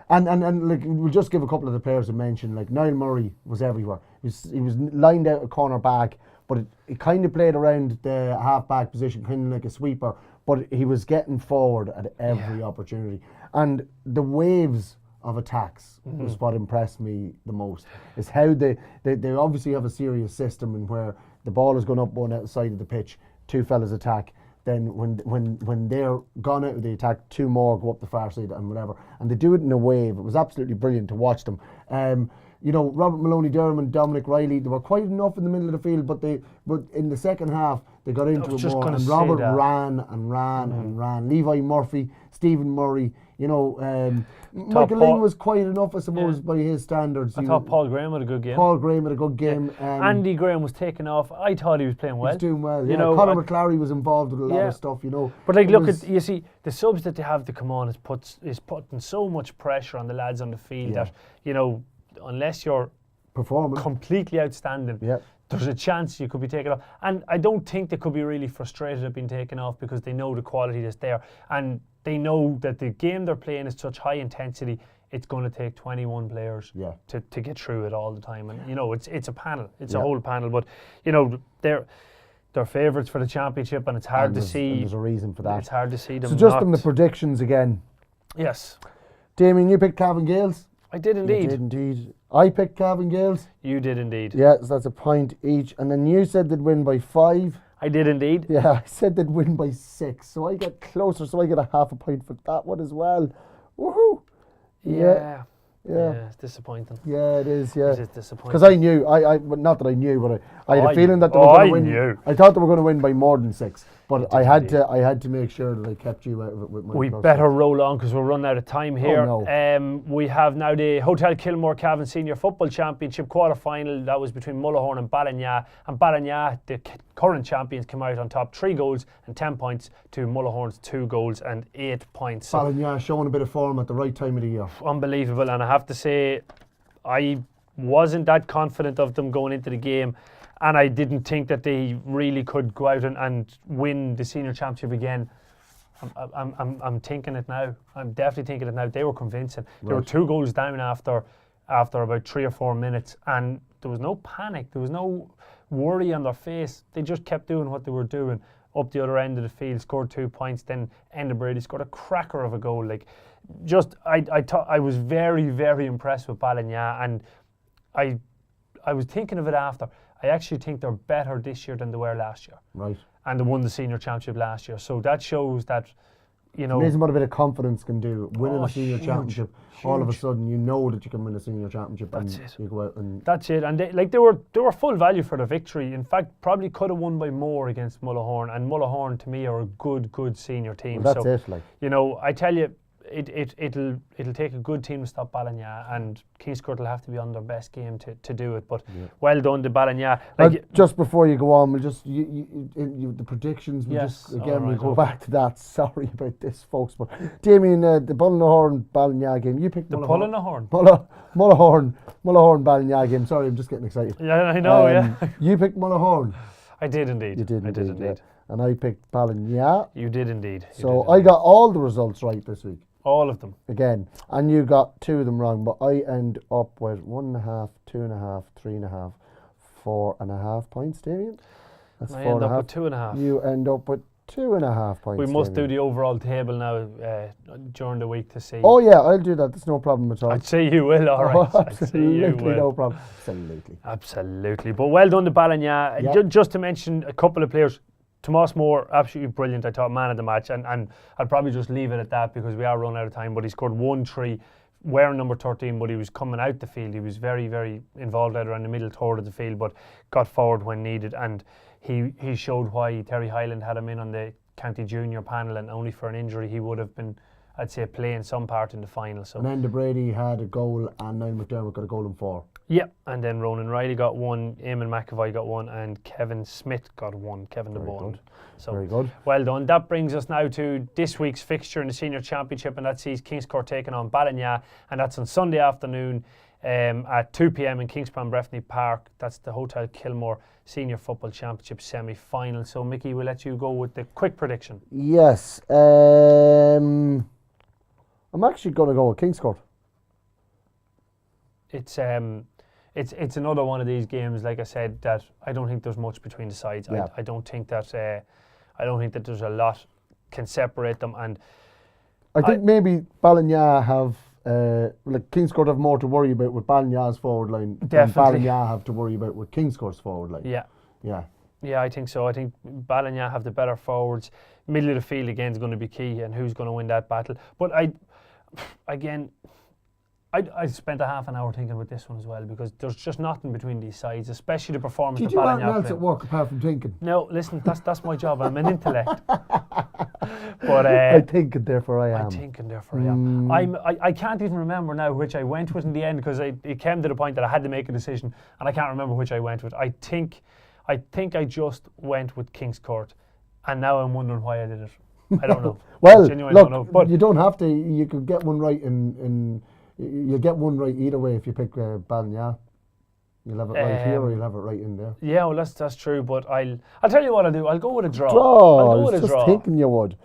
and we'll just give a couple of the players to mention. Like Niall Murray was everywhere. He was lined out a corner back, but it kind of played around the half back position, kind of like a sweeper. But he was getting forward at every opportunity, and the waves of attacks was what impressed me the most. Is how they obviously have a serious system in where the ball is going up one side of the pitch, 2 fellas attack. Then when they're gone out of the attack, 2 more go up the far side and whatever. And they do it in a wave. It was absolutely brilliant to watch them. Robert Maloney Durham and Dominic Riley, they were quite enough in the middle of the field, but in the second half they got into it more. And Robert ran. Levi Murphy, Stephen Murray, Michael Lynn was quite enough, I suppose, by his standards. I thought Paul Graham had a good game. Andy Graham was taken off. I thought he was playing well. He was doing well, Conor McClary was involved with a lot of stuff, But you see, the subs that they have to come on is putting so much pressure on the lads on the field that, unless you're performing completely outstanding, there's a chance you could be taken off. And I don't think they could be really frustrated at being taken off, because they know the quality that's there, and they know that the game they're playing is such high intensity. It's going to take 21 players to get through it all the time. And it's a panel, it's a whole panel. But they're favourites for the championship, and it's hard to see. There's a reason for that. It's hard to see them. So just on the predictions again. Yes. Damien, you picked Cavan Gaels. I did indeed. You did indeed. I picked Cavan Gaels. You did indeed. Yeah, so that's a point each. And then you said they'd win by 5. I did indeed. Yeah, I said they'd win by 6. So I get closer, so I get a half a point for that one as well. Woohoo! Yeah, it's disappointing. Yeah, it is, yeah. It is disappointing. Because I knew, not that I knew, but I had a feeling that they were going to win. Knew. I thought they were going to win by more than 6. But I had to make sure that I kept you out of it with my. We better roll on because we're running out of time here. Oh, no. We have now the Hotel Kilmore Cavan Senior Football Championship quarter-final. That was between Mullahoran and Ballina. And Ballina, the current champions, came out on top, 3 goals and 10 points to Mullahoran's 2 goals and 8 points. So Ballina showing a bit of form at the right time of the year. Unbelievable, and I have to say, I wasn't that confident of them going into the game. And I didn't think that they really could go out and win the senior championship again. I'm thinking it now. I'm definitely thinking it now. They were convincing. They were 2 goals down after about 3 or 4 minutes, and there was no panic. There was no worry on their face. They just kept doing what they were doing. Up the other end of the field, scored 2 points. Then Enda Brady scored a cracker of a goal. I was very, very impressed with Ballina, and I was thinking of it after. I actually think they're better this year than they were last year. Right. And they won the senior championship last year. So that shows that, amazing what a bit of confidence can do. Winning a senior championship, all of a huge. sudden you know that you can win a senior championship. That's and it. You go out and that's it. And they were full value for the victory. In fact, probably could have won by more against Mullahoran. And Mullahoran, to me, are a good senior team. Well, that's it. I tell you, it'll take a good team to stop Ballina, and Kingscourt will have to be on their best game to do it. But well done to Ballina. Just before you go on, we'll just the predictions. We'll go back to that. Sorry about this, folks, but Damien, the Mullahoran Ballina game. You picked the Mullahoran. Mullahoran Ballina game. Sorry, I'm just getting excited. Yeah, I know. You picked Mullahoran. I did indeed. You did. I did indeed. Yeah. And I picked Ballina. You did indeed. I got all the results right this week. All of them. Again. And you got 2 of them wrong, but I end up with 1.5, 2.5, 3.5, 4.5 points, Damien. That's I 4.5. end up with 2.5. You end up with 2.5 points. We must Damien. do the overall table now during the week to see. Oh yeah, I'll do that. There's no problem at all. I'd say you will, all right. Absolutely no problem. Absolutely. But well done to Ballina. Yep. Just to mention a couple of players. Tomas Moore, absolutely brilliant. I thought man of the match, and I'll probably just leave it at that because we are running out of time. But he scored 1 3, wearing number 13, but he was coming out the field. He was very, very involved out around the middle third of the field, but got forward when needed. And he showed why Terry Hyland had him in on the county junior panel, and only for an injury he would have been, I'd say, playing some part in the final. So. And Enda Brady had a goal, and Niall McDermott got a goal and 4. Yeah, and then Ronan Riley got 1, Eamon McAvoy got 1, and Kevin Smith got 1. Kevin de Bowen. So very good. Well done. That brings us now to this week's fixture in the Senior Championship, and that sees Kingscourt taking on Ballina, and that's on Sunday afternoon at 2 p.m. in Kingspan Breffni Park. That's the Hotel Kilmore Senior Football Championship semi-final. So Mickey, we'll let you go with the quick prediction. Yes. I'm actually going to go with Kingscourt. It's another one of these games, like I said, that I don't think there's much between the sides. Yeah. I don't think that there's a lot can separate them. And I think maybe Ballina have Kingscourt have more to worry about with Ballina's forward line than Ballina have to worry about with Kingscourt's forward line. Yeah, I think so. I think Ballina have the better forwards. Middle of the field again is going to be key, and who's going to win that battle. But I spent a half an hour thinking about this one as well, because there's just nothing between these sides, especially the performance Did of you Ballina. do anything else at work apart from thinking? No, listen, that's my job. I'm an intellect. But I think, and therefore I am. I think, and therefore I am. I can't even remember now which I went with in the end, because it came to the point that I had to make a decision, and I can't remember which I went with. I think I just went with Kingscourt, and now I'm wondering why I did it. I don't know. Well, look, don't know, but you don't have to. You could get one right you'll get one right either way if you pick Ballina. You'll have it right here, or you'll have it right in there. Yeah, well, that's true. But I'll tell you what I'll do. I'll go with a draw. I was just thinking you would.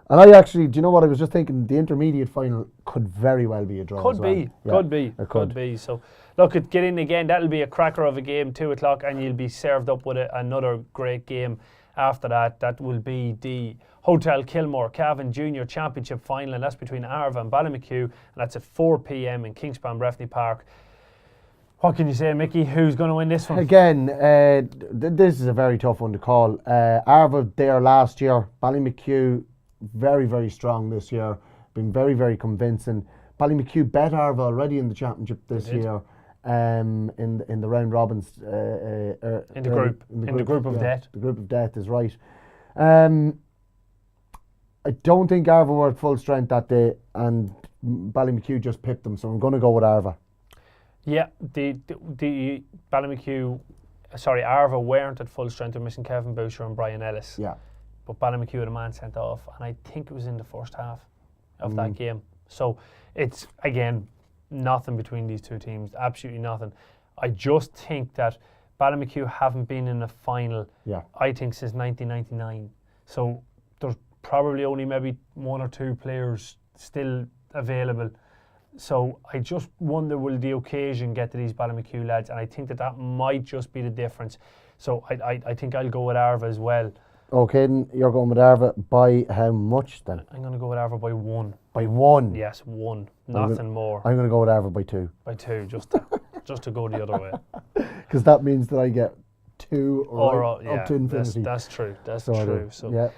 And I actually, do you know what I was just thinking? The intermediate final could very well be a draw. Could be. So, look, get in again. That'll be a cracker of a game, 2 o'clock, and you'll be served up with another great game after that. That will be the Hotel Kilmore Cavan Junior Championship final, and that's between Arva and Ballymacue, and that's at 4 p.m. in Kingspan Breffni Park. What can you say, Mickey? Who's going to win this one? Again, this is a very tough one to call. Arva there last year. Ballymacue very, very strong this year. Been very, very convincing. Ballymacue bet Arva already in the championship this year. In the round robins. In the group of death. The group of death is right. I don't think Arva were at full strength that day, and Ballymacue just pipped them, so I'm going to go with Arva. Yeah, the Arva weren't at full strength. They're missing Kevin Boucher and Brian Ellis. Yeah. But Ballymacue had a man sent off, and I think it was in the first half of that game. So it's, again, nothing between these two teams, absolutely nothing. I just think that Ballymacue haven't been in a final, I think, since 1999. So there's probably only maybe one or two players still available. So I just wonder, will the occasion get to these Ballymacue lads? And I think that might just be the difference. So I think I'll go with Arva as well. Okay, then you're going with Arva by how much then? I'm going to go with Arva by 1. By 1? Yes, 1. Nothing more. I'm going to go with Arva by 2. By 2, just to go the other way. Because that means that I get 2 or up to infinity. That's true. That's true. So,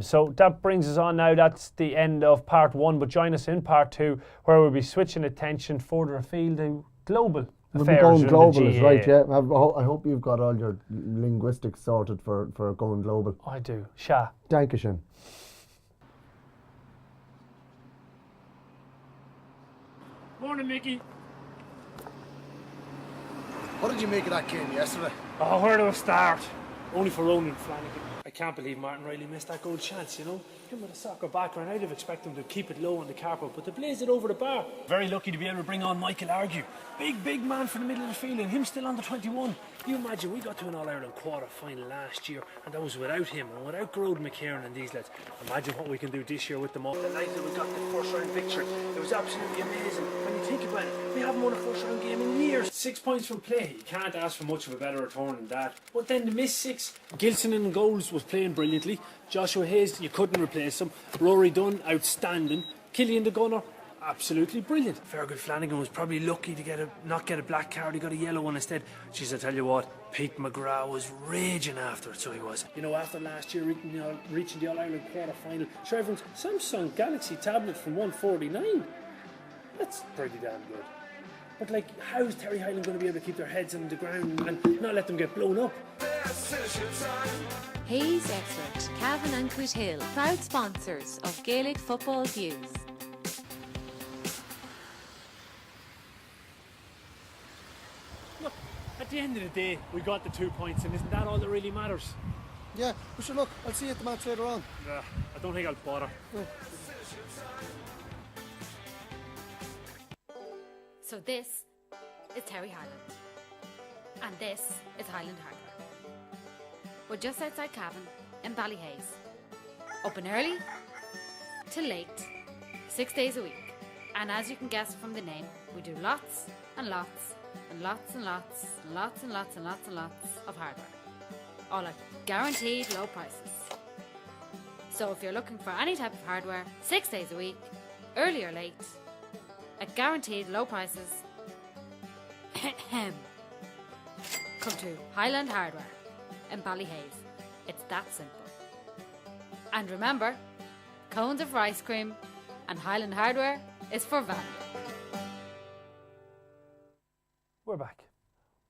so that brings us on now. That's the end of part 1. But join us in part 2, where we'll be switching attention further afield to global we'll affairs. Be going global, is right, yeah. I hope you've got all your linguistics sorted for going global. I do. Sha. Dankeschön. Morning, Mickey. What did you make of that game yesterday? Oh, where do I start? Only for Ronan Flanagan. I can't believe Martin Riley missed that goal chance, you know. Him with a soccer background, I'd have expected him to keep it low on the carpet, but they blazed it over the bar. Very lucky to be able to bring on Michael Argue. Big man for the middle of the field, and him still under 21. You imagine, we got to an All-Ireland quarter-final last year, and that was without him, and without Grode McKieran and these lads. Imagine what we can do this year with them all. The night that we got the first-round victory, it was absolutely amazing. When you think about it, we haven't won a first-round game in years. 6 points from play. You can't ask for much of a better return than that. But then the missed 6. Gilson in goals was playing brilliantly. Joshua Hayes, you couldn't replace him. Rory Dunn, outstanding. Killian the Gunner, absolutely brilliant. Fergus Flanagan was probably lucky to not get a black card. He got a yellow one instead. Jeez, I tell you what, Pete McGrath was raging after it, so he was. You know, after last year reaching the All-Ireland quarter-final, sure, everyone's Samsung Galaxy tablet from 149. That's pretty damn good. But, like, how's Terry Highland going to be able to keep their heads on the ground and not let them get blown up? Hayes Expert, Cavan and Quit Hill, proud sponsors of Gaelic Football Views. Look, at the end of the day, we got the 2 points, and isn't that all that really matters? Yeah, we should look. I'll see you at the match later on. I don't think I'll bother. So this is Terry Highland, and this is Highland Hardware. We're just outside Cavan in Ballyhaise. Open early till late, 6 days a week. And as you can guess from the name, we do lots and lots and lots and lots and lots and lots and lots and lots of hardware. All at guaranteed low prices. So if you're looking for any type of hardware, 6 days a week, early or late, at guaranteed low prices, come to Highland Hardware in Ballyhaise. It's that simple. And remember, cones are for ice cream and Highland Hardware is for value. We're back.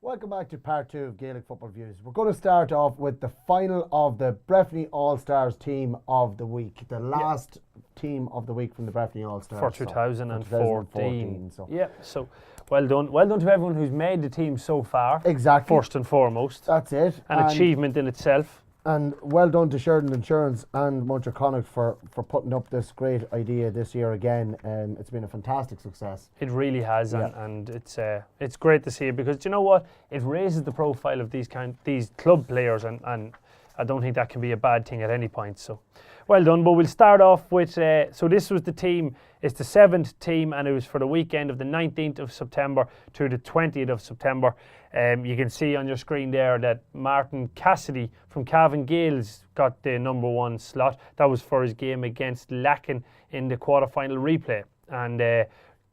Welcome back to part 2 of Gaelic Football Views. We're going to start off with the final of the Breffni All-Stars team of the week. The last team of the week from the Breffni All-Stars. For 2014. So. Yeah, so well done. Well done to everyone who's made the team so far. Exactly. First and foremost. That's it. An achievement in itself. And well done to Sheridan Insurance and Muncher Connacht for putting up this great idea this year again. It's been a fantastic success. It really has, and it's great to see it, because you know what? It raises the profile of these club players, and I don't think that can be a bad thing at any point. So, well done. But we'll start off with so this was the team. It's the 7th team, and it was for the weekend of the 19th of September to the 20th of September. You can see on your screen there that Martin Cassidy from Cavan Gaels got the number 1 slot. That was for his game against Lacken in the quarter-final replay. And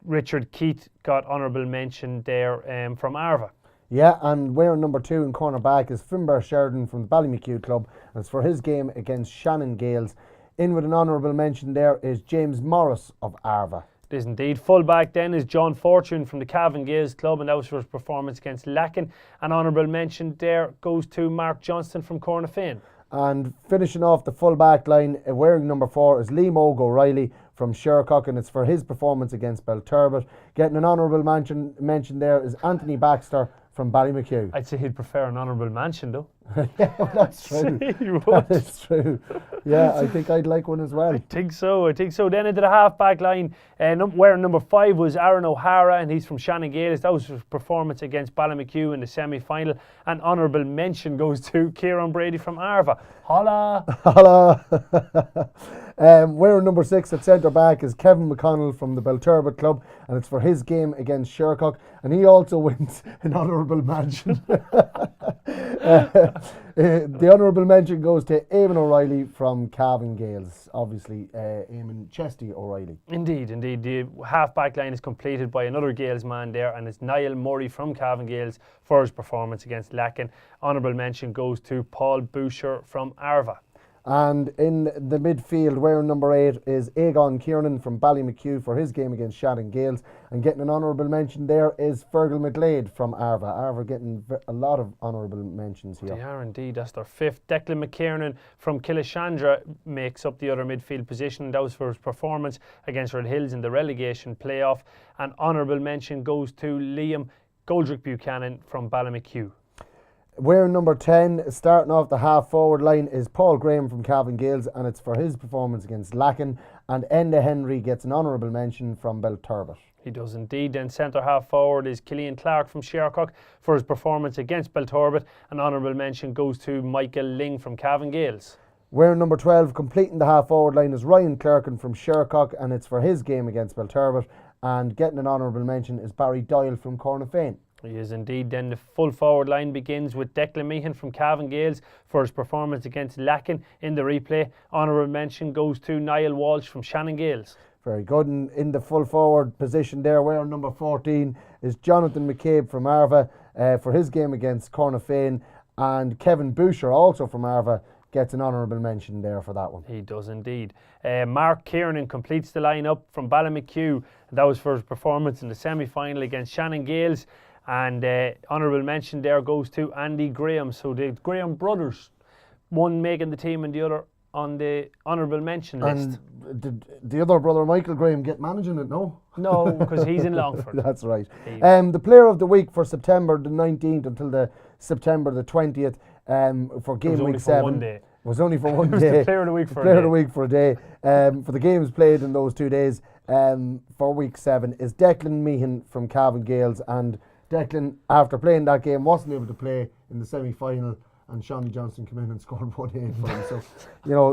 Richard Keith got honourable mention there from Arva. Yeah, and wearing number 2 in corner back is Finbar Sheridan from the Ballymacue club. And it's for his game against Shannon Gales. In with an honourable mention there is James Morris of Arva. It is indeed. Full back then is John Fortune from the Cavan Gaels club, and that was for his performance against Lacken. An honourable mention there goes to Mark Johnston from Cornafane. And finishing off the full back line, wearing number 4 is Liam O'Reilly from Shercock, and it's for his performance against Belturbet. Getting an honourable mention there is Anthony Baxter from Ballymacue. I'd say he'd prefer an honourable mention though. Yeah, well, that's true. That is true. Yeah, I think I'd like one as well. I think so. Then into the half-back line, wearing number 5 was Aaron O'Hara, and he's from Shannon Gales. That was his performance against Ballymacue in the semi-final. And honourable mention goes to Kieran Brady from Arva. Holla! Holla! Wearing number 6 at centre-back is Kevin McConnell from the Belturbet club, and it's for his game against Shercock, and he also wins an honourable mention. The honourable mention goes to Eamon O'Reilly from Cavan Gales. Obviously, Eamon Chesty O'Reilly. Indeed. The half-back line is completed by another Gales man there, and it's Niall Murray from Cavan Gales for his performance against Lacken. Honourable mention goes to Paul Boucher from Arva. And in the midfield, wearing number 8 is Aegon Kiernan from Ballymacue for his game against Shannon Gales. And getting an honourable mention there is Fergal McGlade from Arva. Arva getting a lot of honourable mentions here. They are indeed. That's their 5th. Declan McKiernan from Killishandra makes up the other midfield position. That was for his performance against Red Hills in the relegation playoff. And honourable mention goes to Liam Goldrick Buchanan from Ballymacue. Wearing number 10, starting off the half-forward line, is Paul Graham from Cavan Gales, and it's for his performance against Lacken. And Enda Henry gets an honourable mention from Belturbet. He does indeed. Then centre half forward is Killian Clark from Shercock for his performance against Belturbet. An honourable mention goes to Michael Ling from Cavan Gales. Wearing number 12, completing the half-forward line, is Ryan Clerkin from Shercock, and it's for his game against Belturbet. And getting an honourable mention is Barry Doyle from Cornafane. He is indeed. Then the full forward line begins with Declan Meehan from Cavan Gales for his performance against Lacken in the replay. Honourable mention goes to Niall Walsh from Shannon Gales. Very good. And in the full forward position there, wearing number 14, is Jonathan McCabe from Arva for his game against Cornafane. And Kevin Boucher, also from Arva, gets an honourable mention there for that one. He does indeed. Mark Kiernan completes the line-up from Ballymacue. That was for his performance in the semi-final against Shannon Gales. And honourable mention there goes to Andy Graham. So the Graham brothers, one making the team and the other on the honourable mention list. And did the other brother, Michael Graham, get managing it? No? No, because he's in Longford. That's right. The player of the week for September the 19th until the September the 20th for game week 7. One day. Was only for one It was day. the player of the week for player a of the day. week for a day. For the games played in those 2 days for week 7 is Declan Meehan from Cavan Gales. And Declan, after playing that game, wasn't able to play in the semi-final, and Shawnee Johnson came in and scored 1 for him. So,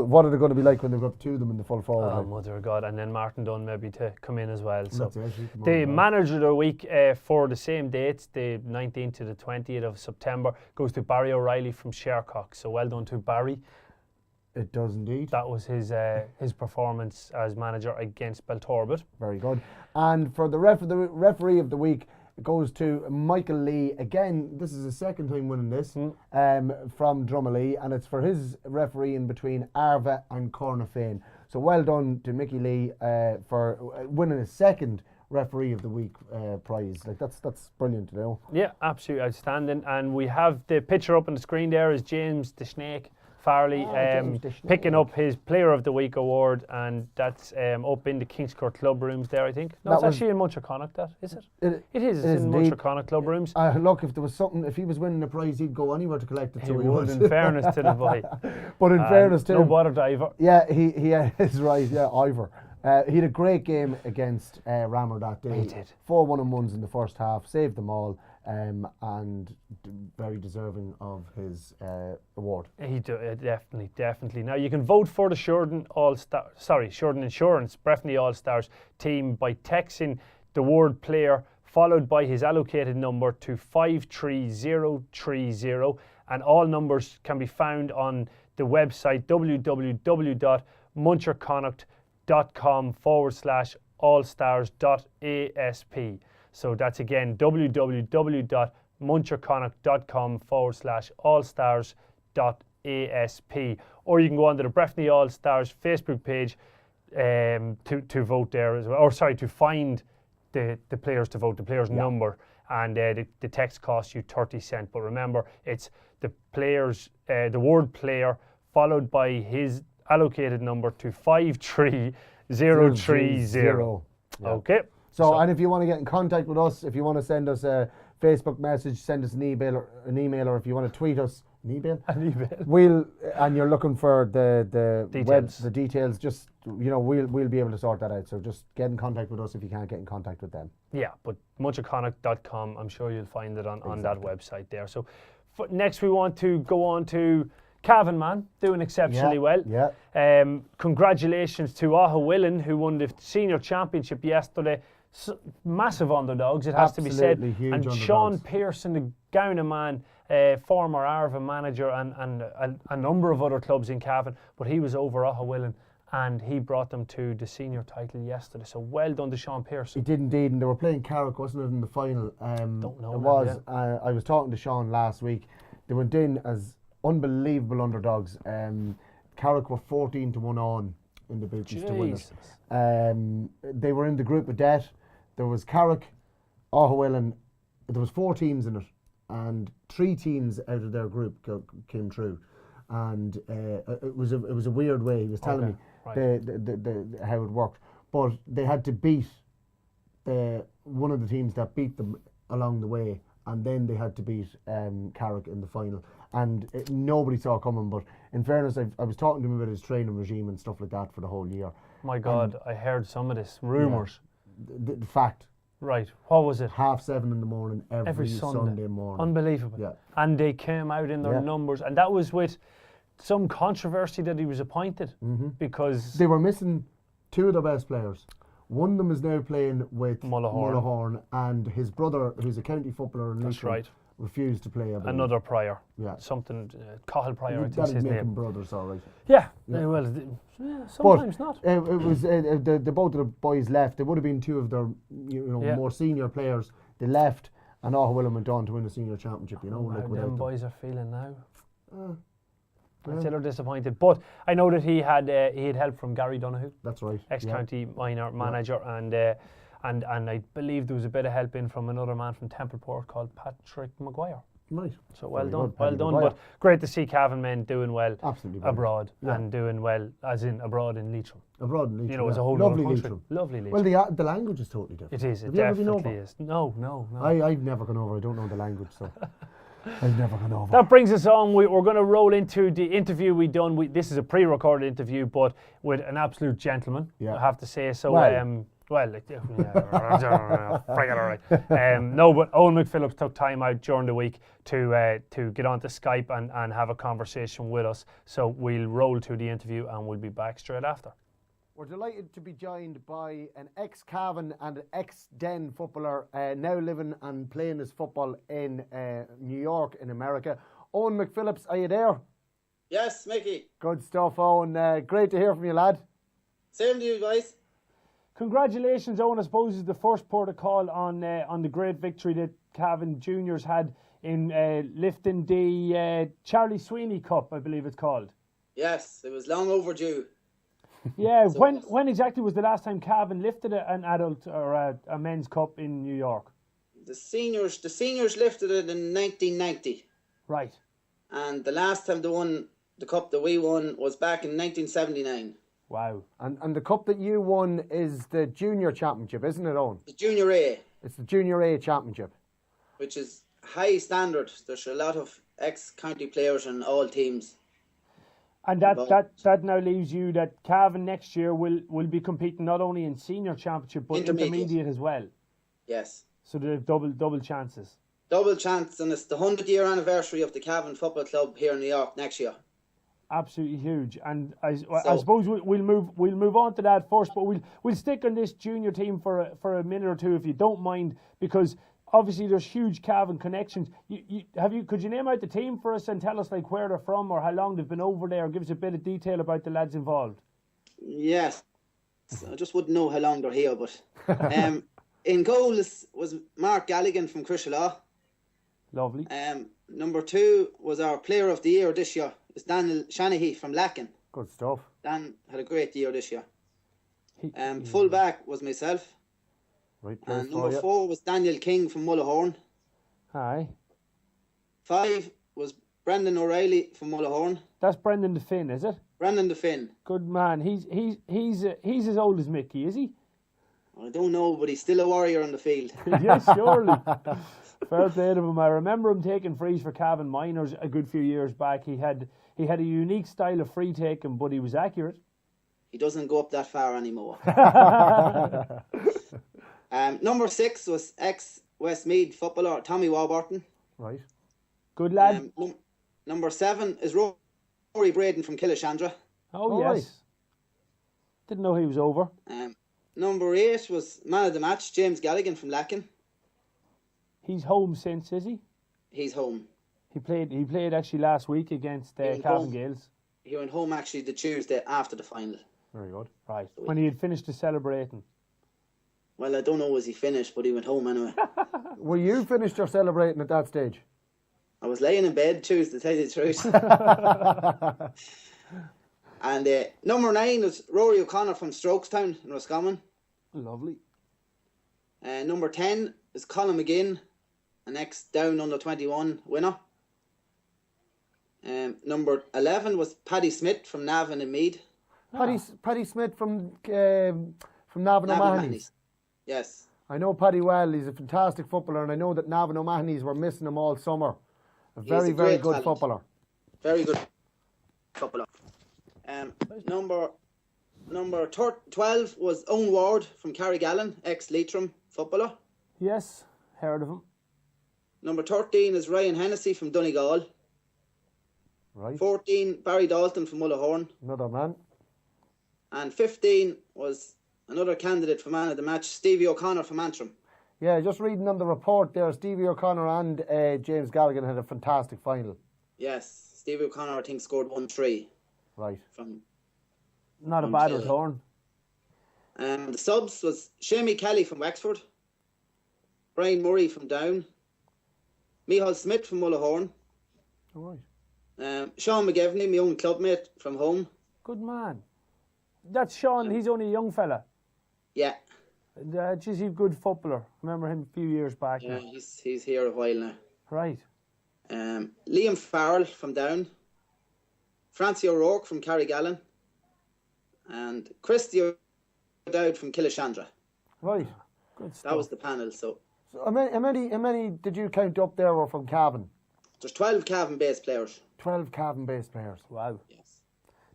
what are they going to be like when they've got 2 of them in the full forward Oh, line? mother of God. And then Martin Dunn maybe to come in as well. So That's it, he come the on, manager of the week for the same dates, the 19th to the 20th of September, goes to Barry O'Reilly from Shercock. So well done to Barry. It does indeed. That was his performance as manager against Belturbet. Very good. And for the referee of the week, it goes to Michael Lee. Again, this is his second time winning this from Drumalee, and it's for his refereeing between Arva and Cornafane. So well done to Mickey Lee for winning his second referee of the week prize. Like that's brilliant, Yeah, absolutely outstanding. And we have the picture up on the screen there is James the Snake Farley picking up his Player of the Week award, and that's up in the Kingscourt club rooms there, I think. No, it's actually in Muncher that, is it? It is. It's in Muncher club rooms. Look, if there was something, if he was winning a prize, he'd go anywhere to collect it. He would, in fairness to the boy. But in fairness to no him, bother diver. Yeah, he is right. Yeah, Ivor. He had a great game against Rammer that day. He did. 4 1-1s in the first half, saved them all, and very deserving of his award. He definitely. Now you can vote for the Sheridan Insurance Breffni All Stars team by texting the word player followed by his allocated number to 53030, and all numbers can be found on the website www.muncherconnect.com/allstars.asp. So that's again www.muncherconnect.com/allstars.asp. Or you can go onto the Breffni All Stars Facebook page to vote there as well. Or sorry, to find the players to vote, the players' number, and the text costs you 30 cents. But remember, it's the players, the word player followed by his allocated number to 53030. Yeah. Okay. So, and if you want to get in contact with us, if you want to send us a Facebook message, send us an email, or if you want to tweet us, an email. And you're looking for the Details. the details. Just we'll be able to sort that out. So just get in contact with us if you can't get in contact with them. Yeah, but muchoconic.com, I'm sure you'll find it on that website there. So next we want to go on to Cavan, man, doing exceptionally well. Yeah. Congratulations to Ahawillan, who won the senior championship yesterday. Massive underdogs, it has to be said. Absolutely huge and underdogs. Sean Pearson, the Gowna man, former Arva manager and a number of other clubs in Cavan, but he was over Ahawillan and he brought them to the senior title yesterday. So well done to Sean Pearson. He did indeed, and they were playing Carrick, wasn't it, in the final? Don't know. It was. I was talking to Sean last week. They went in as unbelievable underdogs. Carrick were 14-1 on in the bookies to win it. They were in the group of death. There was Carrick, Ahawillan. There was 4 teams in it, and 3 teams out of their group came through. And it was a weird way. He was telling me the how it worked, but they had to beat one of the teams that beat them along the way, and then they had to beat Carrick in the final. And nobody saw it coming. But in fairness, I was talking to him about his training regime and stuff like that for the whole year. My God, I heard some of this rumours. Yeah, the fact. Right, what was it? 7:30 in the morning every Sunday morning. Unbelievable. Yeah. And they came out in their numbers, and that was with some controversy that he was appointed because they were missing 2 of their best players. One of them is now playing with Mullahoran, and his brother, who's a county footballer in Leitrim, refused to play. Another Pryor. Yeah. Something, Cahill Pryor, I think That'd his make name. them brothers, all right. Yeah, well, sometimes not. It was the both of the boys left. There would have been 2 of their more senior players. They left, and Ahawillan went on to win the senior championship. How them boys are feeling now. I'd say they're disappointed, but I know that he had help from Gary Donoghue. That's right. Ex-county minor manager, and I believe there was a bit of help in from another man from Templeport called Patrick Maguire. Right. So well done. But great to see Cavan men doing well abroad and doing well, as in abroad in Leitrim. Abroad in Leitrim. It's a whole lovely country. Leitrim. Lovely Leitrim. Well, the language is totally different. It is. Have It you ever been definitely over? is. No. I've never gone over. I don't know the language, so I've never gone over. That brings us on. We're going to roll into the interview we done. This is a pre-recorded interview, but with an absolute gentleman, I have to say. So, but Owen McPhillips took time out during the week to get onto Skype and have a conversation with us. So we'll roll to the interview and we'll be back straight after. We're delighted to be joined by an ex-Cavan and an ex-Den footballer, now living and playing his football in New York in America. Owen McPhillips, are you there? Yes, Mickey. Good stuff, Owen. Great to hear from you, lad. Same to you guys. Congratulations, Owen. I suppose is the first port of call on the great victory that Cavan Juniors had in lifting the Charlie Sweeney Cup, I believe it's called. Yes, it was long overdue. Yeah, so when exactly was the last time Cavan lifted an adult or a men's cup in New York? The seniors lifted it in 1990. Right. And the last time they won the cup that we won was back in 1979. Wow. And the cup that you won is the junior championship, isn't it, Owen? The Junior A. It's the Junior A championship. Which is high standard. There's a lot of ex-county players in all teams. And that now leaves you that Cavan next year will be competing not only in senior championship but intermediate as well. Yes. So they have double chances. Double chance, and it's the 100-year anniversary of the Cavan Football Club here in New York next year. Absolutely huge, and I suppose we'll move on to that first, but we'll stick on this junior team for a minute or two if you don't mind, because obviously there's huge Cavan connections. Could you name out the team for us and tell us like where they're from or how long they've been over there? Give us a bit of detail about the lads involved. Yes, I just wouldn't know how long they're here, but in goal was Mark Galligan from Crishalaw. Lovely. Number 2 was our player of the year this year. It's Daniel Shanahy from Lacken. Good stuff. Dan had a great year this year. Full back was myself. Right. And number 4 was Daniel King from Mullahoran. Hi. 5 was Brendan O'Reilly from Mullahorn. That's Brendan the Finn, is it? Brendan the Finn. Good man. He's as old as Mickey, is he? I don't know, but he's still a warrior on the field. Yes, surely. Fair play to him. I remember him taking frees for Cavan Miners a good few years back. He had a unique style of free taking, but he was accurate. He doesn't go up that far anymore. Number 6 was ex-Westmead footballer Tommy Warburton. Right. Good lad. Number 7 is Rory Braden from Killashandra. Oh, yes. right. Didn't know he was over. Number 8 was man of the match, James Galligan from Lacken. He's home since, is he? He's home. He played actually last week against went Cavan home. Gales. He went home actually the Tuesday after the final. Very good. Right. When he had finished the celebrating. Well, I don't know was he finished, but he went home anyway. Were you finished or celebrating at that stage? I was laying in bed Tuesday, to tell you the truth. And number 9 was Rory O'Connor from Strokestown in Roscommon. Lovely. Number 10 is Colin McGinn, an ex-Down under 21 winner. Number 11 was Paddy Smith from Navan and Mead. Paddy Smith from Navan O'Mahony's. Yes. I know Paddy well. He's a fantastic footballer, and I know that Navan O'Mahony's were missing him all summer. A very, a very great good talent. footballer. Very good footballer. Number 12 was Owen Ward from Carrigallen, ex-Leitrim footballer. Yes, heard of him. Number 13 is Ryan Hennessy from Donegal. Right. 14, Barry Dalton from Mullahorn. Another man. And 15 was another candidate for man of the match, Stevie O'Connor from Antrim. Yeah, just reading on the report there, Stevie O'Connor and James Galligan had a fantastic final. Yes, Stevie O'Connor I think scored 1-3 Right. from. Not a From bad Chile. return. The subs was Shamie Kelly from Wexford, Brian Murray from Down, Micheál Smith from Mullahorn, All right. Sean McGivney, my own clubmate from home. Good man. That's Sean. He's only a young fella. Yeah, He's a good footballer. Remember him a few years back. yeah, now. he's here a while now. Right. Liam Farrell from Down, Francie O'Rourke from Carrigallen, and Christy O'Dowd from Killashandra. Right. Good stuff. That was the panel. So So how many did you count up there were from Cavan? there's 12 Cavan-based players. 12 Cavan-based players. Wow. Yes.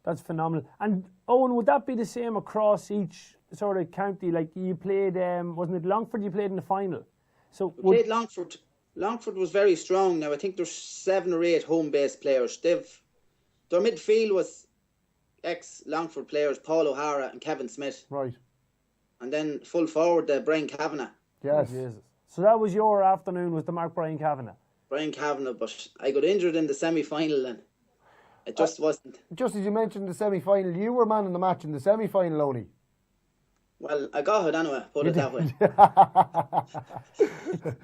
That's phenomenal. And Owen, would that be the same across each sort of county? Like you played, wasn't it Longford you played in the final? So We played Longford. Longford was very strong. Now I think there's 7 or 8 home-based players. Their midfield was ex-Longford players Paul O'Hara and Kevin Smith, Right. and then full forward Brian Kavanagh. Yes. Jesus. So that was your afternoon with the Mark Brian Kavanagh. Brian Kavanagh, but I got injured in the semi-final and it just wasn't. Just as you mentioned the semi-final, you were man in the match in the semi-final only. Well, I got it anyway. Put it that way. It, Yeah,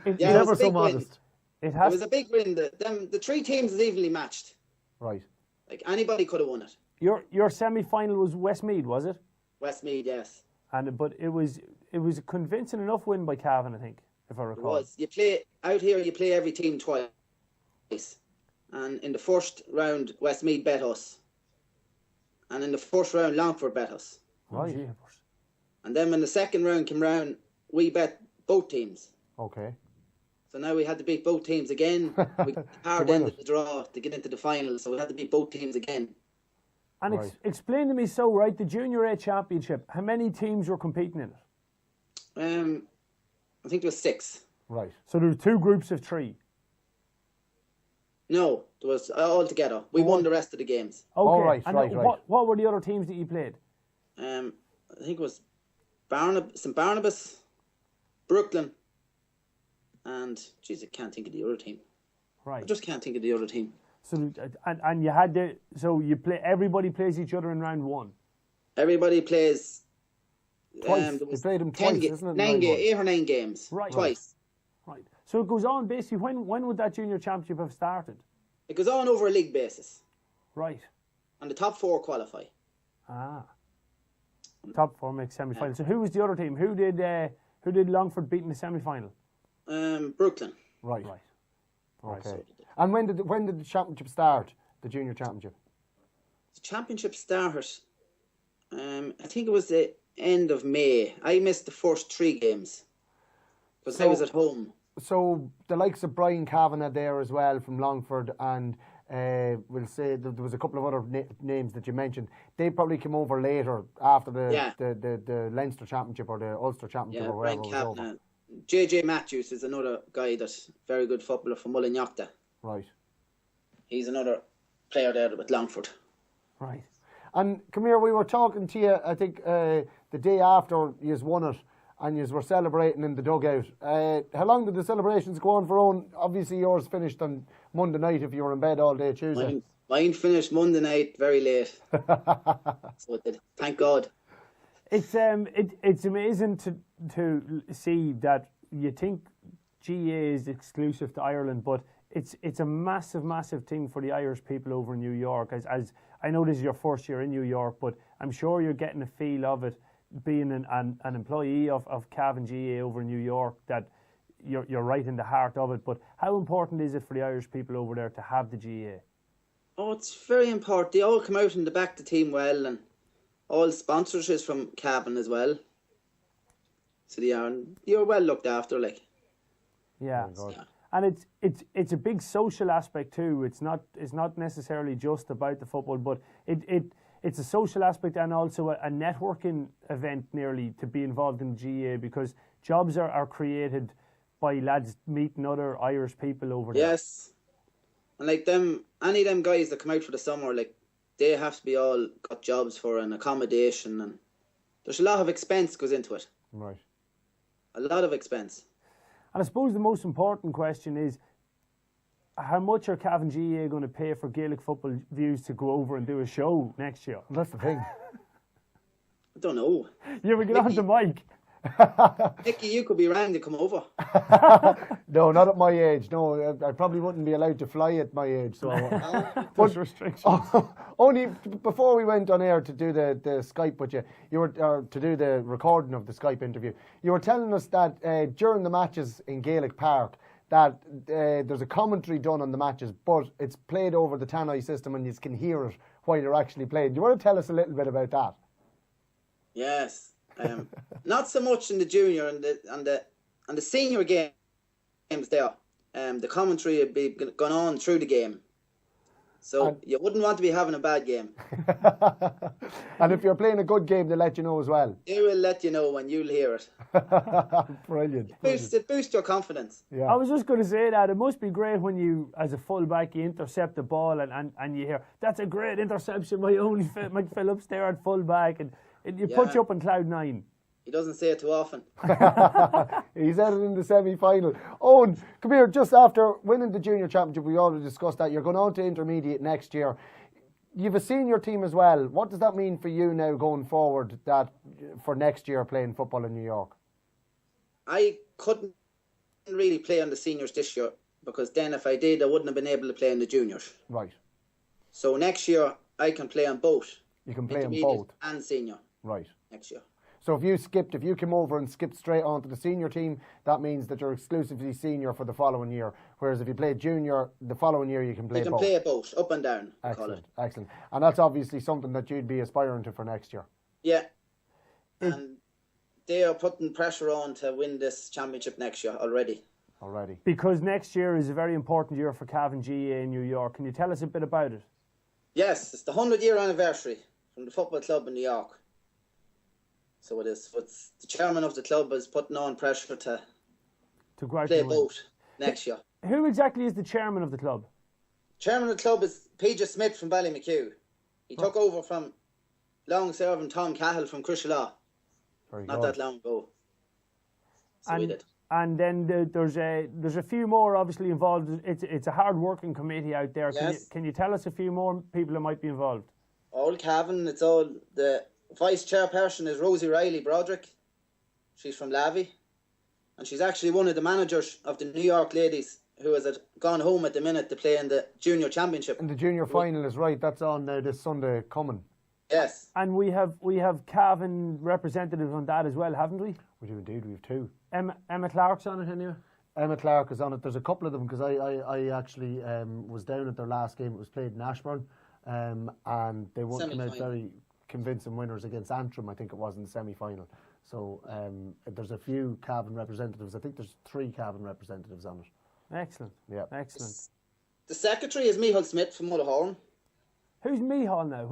it, it Never was a so big win. modest. it It has. was a big win. The 3 teams is evenly matched. Right. Like anybody could have won it. Your semi-final was Westmead, was it? Westmead, yes. But it was a convincing enough win by Cavan, I think, if I It recall. was. You play out here. You play every team twice, and in the first round, Westmead bet us, and in the first round, Longford bet us, Right. Jeepers. and then when the second round came round, we bet both teams. Okay. So now we had to beat both teams again. We hard win ended it. the draw to get into the final, so we had to beat both teams again. And Right. explain to me, so right, the Junior A Championship, how many teams were competing in it? I think there was 6. Right. So there were 2 groups of 3. No, there was all together. We won the rest of the games. Okay. All right, And right, then right. what were the other teams that you played? I think it was St Barnabas, Brooklyn, and geez, I can't think of the other team. I Right. just can't think of the other team. So and you had you play. Everybody plays each other in round 1. Everybody plays. Twice. there was They played them 10 twice, isn't it? 8 or 9 games. Right. Twice. Right. So it goes on basically. When would that Junior Championship have started? It goes on over a league basis, Right. and the top 4 qualify. Ah. Top 4 makes semi-final. So who was the other team? Who did Longford beat in the semi-final? Brooklyn. Right. Right. Okay. And when did the championship start? The junior championship. The championship started. I think it was the end of May. I missed the first 3 games because I was at home. So the likes of Brian Kavanagh there as well from Longford, and we'll say there was a couple of other names that you mentioned. They probably came over later after the Leinster Championship or the Ulster Championship or whatever Brian was over. JJ Matthews is another guy that's very good footballer from Mullinachta. Right. He's another player there with Longford. Right. And come here, we were talking to you, I think, the day after you won it, and you were celebrating in the dugout. How long did the celebrations go on for, Owen? Obviously yours finished on Monday night if you were in bed all day Tuesday. Mine finished Monday night very late. So it did. Thank God. It's amazing to see that you think GA is exclusive to Ireland, but it's a massive thing for the Irish people over in New York. As I know this is your first year in New York, but I'm sure you're getting a feel of it being an employee of Cavan GA over in New York, that you're right in the heart of it. But how important is it for the Irish people over there to have the GA? Oh, it's very important. They all come out and they back the team well, and all sponsorships from Cavan as well. So you're well looked after, like. Yeah. And it's a big social aspect too. It's not necessarily just about the football, but it's a social aspect and also a networking event nearly to be involved in GA, because jobs are created by lads meeting other Irish people over there. Yes. And like any of them guys that come out for the summer, like, they have to be all got jobs for an accommodation, and there's a lot of expense goes into it. Right. A lot of expense. And I suppose the most important question is, how much are Cavan GA going to pay for Gaelic Football Views to go over and do a show next year? That's the thing. I don't know. You ever get on to Mike? Nicky, you could be around to come over. No, not at my age. No, I probably wouldn't be allowed to fly at my age. So, There's restrictions. Only before we went on air to do the Skype with you were to do the recording of the Skype interview. You were telling us that during the matches in Gaelic Park, that there's a commentary done on the matches, but it's played over the tannoy system, and you can hear it while you're actually playing. Do you want to tell us a little bit about that? Yes. Not so much in the junior and the senior games there. The commentary would be going on through the game, so you wouldn't want to be having a bad game. And if you're playing a good game, they'll let you know as well. They will let you know when you'll hear it. Brilliant. It boosts your confidence. Yeah. I was just going to say that it must be great when you, as a fullback, you intercept the ball and you hear, "That's a great interception by only Mike Phillips there at fullback," and it puts you up on cloud 9. He doesn't say it too often. He's at it in the semi-final. Owen, come here. Just after winning the junior championship, we already discussed that you're going on to intermediate next year. You've a senior team as well. What does that mean for you now going forward, that for next year playing football in New York? I couldn't really play on the seniors this year, because then if I did, I wouldn't have been able to play in the juniors. Right. So next year I can play on both. You can play on intermediate both. and senior. Right. Next year. So if you came over and skipped straight onto the senior team, that means that you're exclusively senior for the following year. Whereas if you play junior, the following year you can play both. You can play both, up and down. Excellent, excellent. And that's obviously something that you'd be aspiring to for next year. Yeah. And they are putting pressure on to win this championship next year already. Because next year is a very important year for Cavan GA in New York. Can you tell us a bit about it? Yes, it's the 100-year anniversary from the football club in New York. So it is. It's the chairman of the club is putting on pressure to play both next year. Who exactly is the chairman of the club? Chairman of the club is PJ Smith from Ballymacue. He took over from long-serving Tom Cahill from Crishallaw. Not that long ago. So we did. And then there's a few more obviously involved. It's a hard-working committee out there. Yes. Can you tell us a few more people that might be involved? All Cavan. It's all the vice chairperson is Rosie Riley Broderick. She's from Lavey, and she's actually one of the managers of the New York ladies who has gone home at the minute to play in the junior championship. And the junior final is right. That's on this Sunday coming. Yes. And we have Cavan representatives on that as well, haven't we? We do indeed. We have two. Emma Clark's on it anyway. Emma Clark is on it. There's a couple of them because I actually was down at their last game. It was played in Ashbourne, and they won came out very convincing winners against Antrim. I think it was in the semi-final. So there's a few Cavan representatives. I think there's 3 Cavan representatives on it. Excellent. Yeah, excellent. The secretary is Michael Smith from Mullahorn. Who's Mihal now?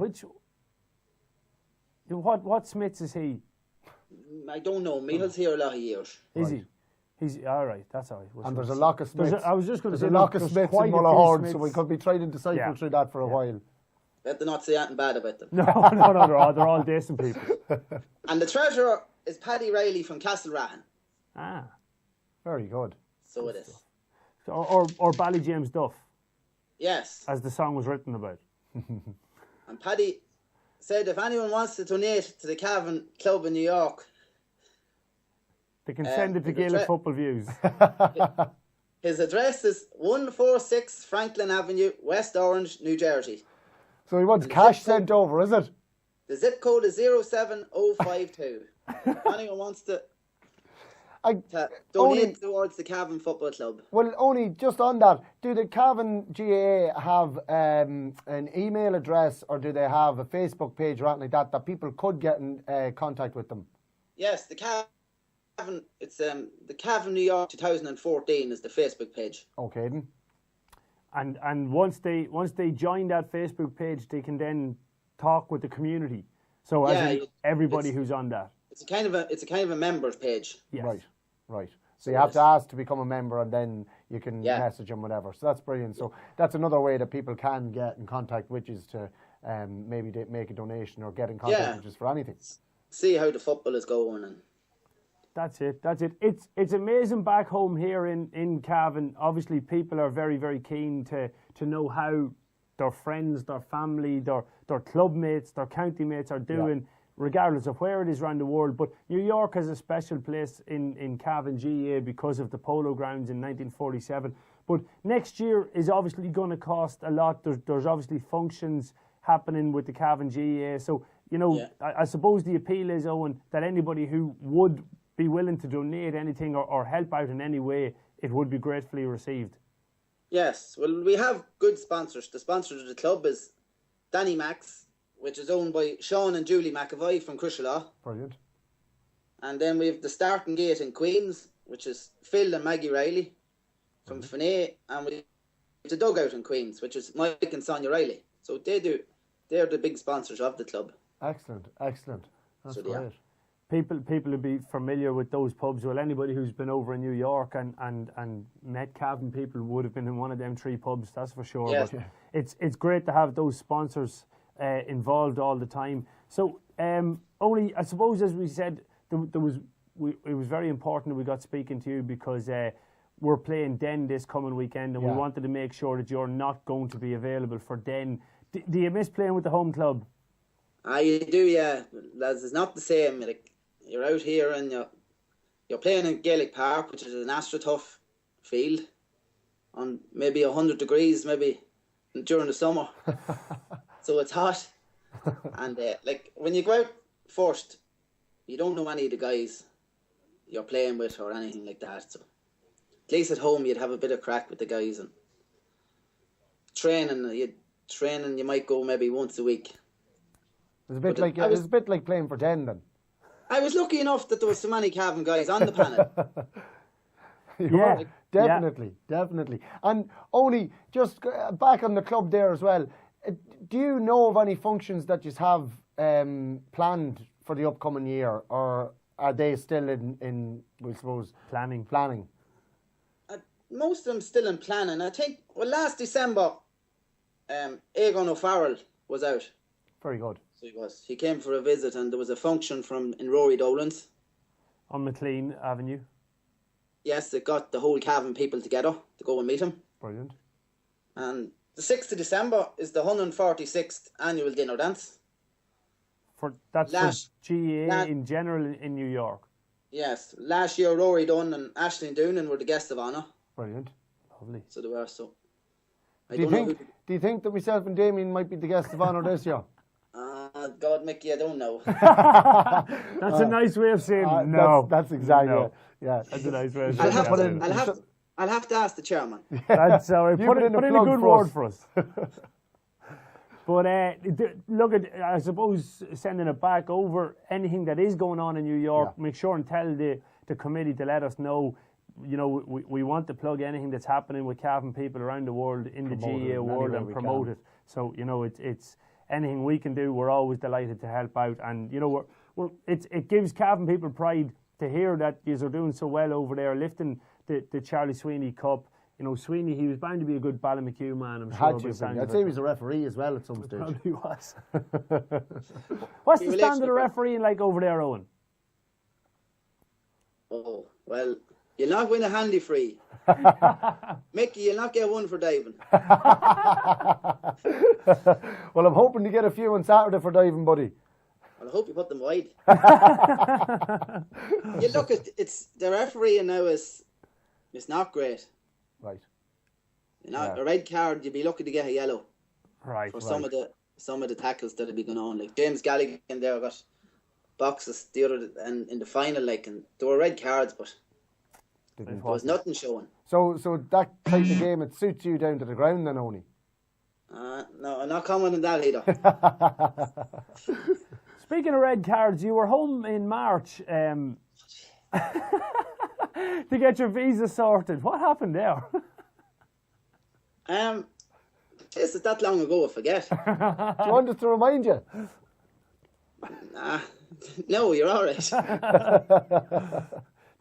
What Smiths is he? I don't know. Michael's here a lot of years. Is he? He's all right. That's all right. And there's a lock of Smiths. I was just going to say there's a lock of there's Smiths quite in a few Mullahorn, so Smiths. we could be trying to decipher through that for a while. Better not say anything bad about them. No, they're all decent people. And the treasurer is Paddy Riley from Castlerahan. Ah, very good. So it is. so, or Bally James Duff, Yes. as the song was written about. And Paddy said if anyone wants to donate to the Cavan Club in New York, They can send it to the Gaelic Football Views. his address is 146 Franklin Avenue, West Orange, New Jersey. So he wants cash sent over, is it? The zip code is 07052. If anyone wants to donate towards the Cavan Football Club. Well, only just on that, do the Cavan GAA have an email address or do they have a Facebook page or anything like that people could get in contact with them? Yes, the Cavan, it's the Cavan New York 2014 is the Facebook page. Okay then. And once they join that Facebook page, they can then talk with the community. So as in everybody who's on that. It's a kind of a members page. Yes. Right. So you have to ask to become a member and then you can message them, whatever. So that's brilliant. So that's another way that people can get in contact, which is to maybe make a donation or get in contact, which is for anything. See how the football is going. And That's it. It's amazing back home here in Cavan. Obviously, people are very, very keen to know how their friends, their family, their club mates, their county mates are doing, regardless of where it is around the world. But New York has a special place in Cavan GAA because of the Polo Grounds in 1947. But next year is obviously going to cost a lot. There's obviously functions happening with the Cavan GAA. So, I suppose the appeal is, Owen, that anybody who would be willing to donate anything or help out in any way, it would be gratefully received. yes, well, we have good sponsors. The sponsor of the club is Danny Max, which is owned by Sean and Julie McAvoy from Crushelaw. Brilliant. And then we have the Starting Gate in Queens, which is Phil and Maggie Riley from Finney. And we have the Dugout in Queens, which is Mike and Sonia Riley. So they're the big sponsors of the club. Excellent. That's great. People will be familiar with those pubs. Well, anybody who's been over in New York and met Cavan people would have been in one of them 3 pubs, that's for sure. Yes. But it's great to have those sponsors involved all the time. So only, I suppose, as we said, it was very important that we got speaking to you because we're playing Den this coming weekend and we wanted to make sure that you're not going to be available for Den. Do you miss playing with the home club? You do, yeah. Lads, it's not the same. Like, you're out here and you're playing in Gaelic Park, which is an AstroTurf field, on maybe 100 degrees, maybe during the summer. So it's hot. And when you go out first, you don't know any of the guys you're playing with or anything like that. So at least at home you'd have a bit of crack with the guys, and training you might go maybe once a week. It's a bit like playing for Den then. I was lucky enough that there was so many Cavan guys on the panel. Definitely. And only just back on the club there as well. Do you know of any functions that you have planned for the upcoming year, or are they still in we suppose planning? Most of them still in planning. I think last December, Egon O'Farrell was out. Very good. So he was. He came for a visit, and there was a function in Rory Dolan's On McLean Avenue. Yes, it got the whole Cavan people together to go and meet him. Brilliant. And the 6th of December is the 146th annual dinner dance. That's for GAA in general in New York. Yes, last year Rory Dunn and Aisling Doonan were the guests of honour. Brilliant. Lovely. So they were. So do you think that myself and Damien might be the guests of honour this year? God, Mickey, I don't know. That's a nice way of saying no. That's exactly no. it. Yeah, that's a nice way of saying I'll I'll have to ask the chairman. That's all right. You Put put in a in a plug good for word us. for us. But look at, I suppose, sending it back over anything that is going on in New York. Yeah. Make sure and tell the committee to let us know. You know, we want to plug anything that's happening with Cavan people around the world in the Promote it GAA in world any way and we promote can. it. So you know, it's anything we can do. We're always delighted to help out, and you know, it gives Cavan people pride to hear that you are doing so well over there, lifting the Charlie Sweeney Cup. You know, Sweeney, he was bound to be a good Ballymacue man, I'm sure. Had by to the sound be. I'd of say it. he was a referee as well at some stage. Probably was. What's the standard of refereeing like over there, Owen? Oh, well, you'll not win a handy free. Mickey, you'll not get one for diving. Well, I'm hoping to get a few on Saturday for diving, buddy. Well, I hope you put them wide. You look at it's the refereeing now is it's not great. Right. You know, a red card, you'd be lucky to get a yellow Right. for some of the tackles that have been going on. Like James Gaelic in there got boxes the other and in the final, like, and there were red cards, but there was nothing showing. So that type of game, it suits you down to the ground then only. No, I'm not commenting that either. Speaking of red cards, you were home in March to get your visa sorted. What happened there? This is that long ago, I forget. Do you want us to remind you? No, you're all right.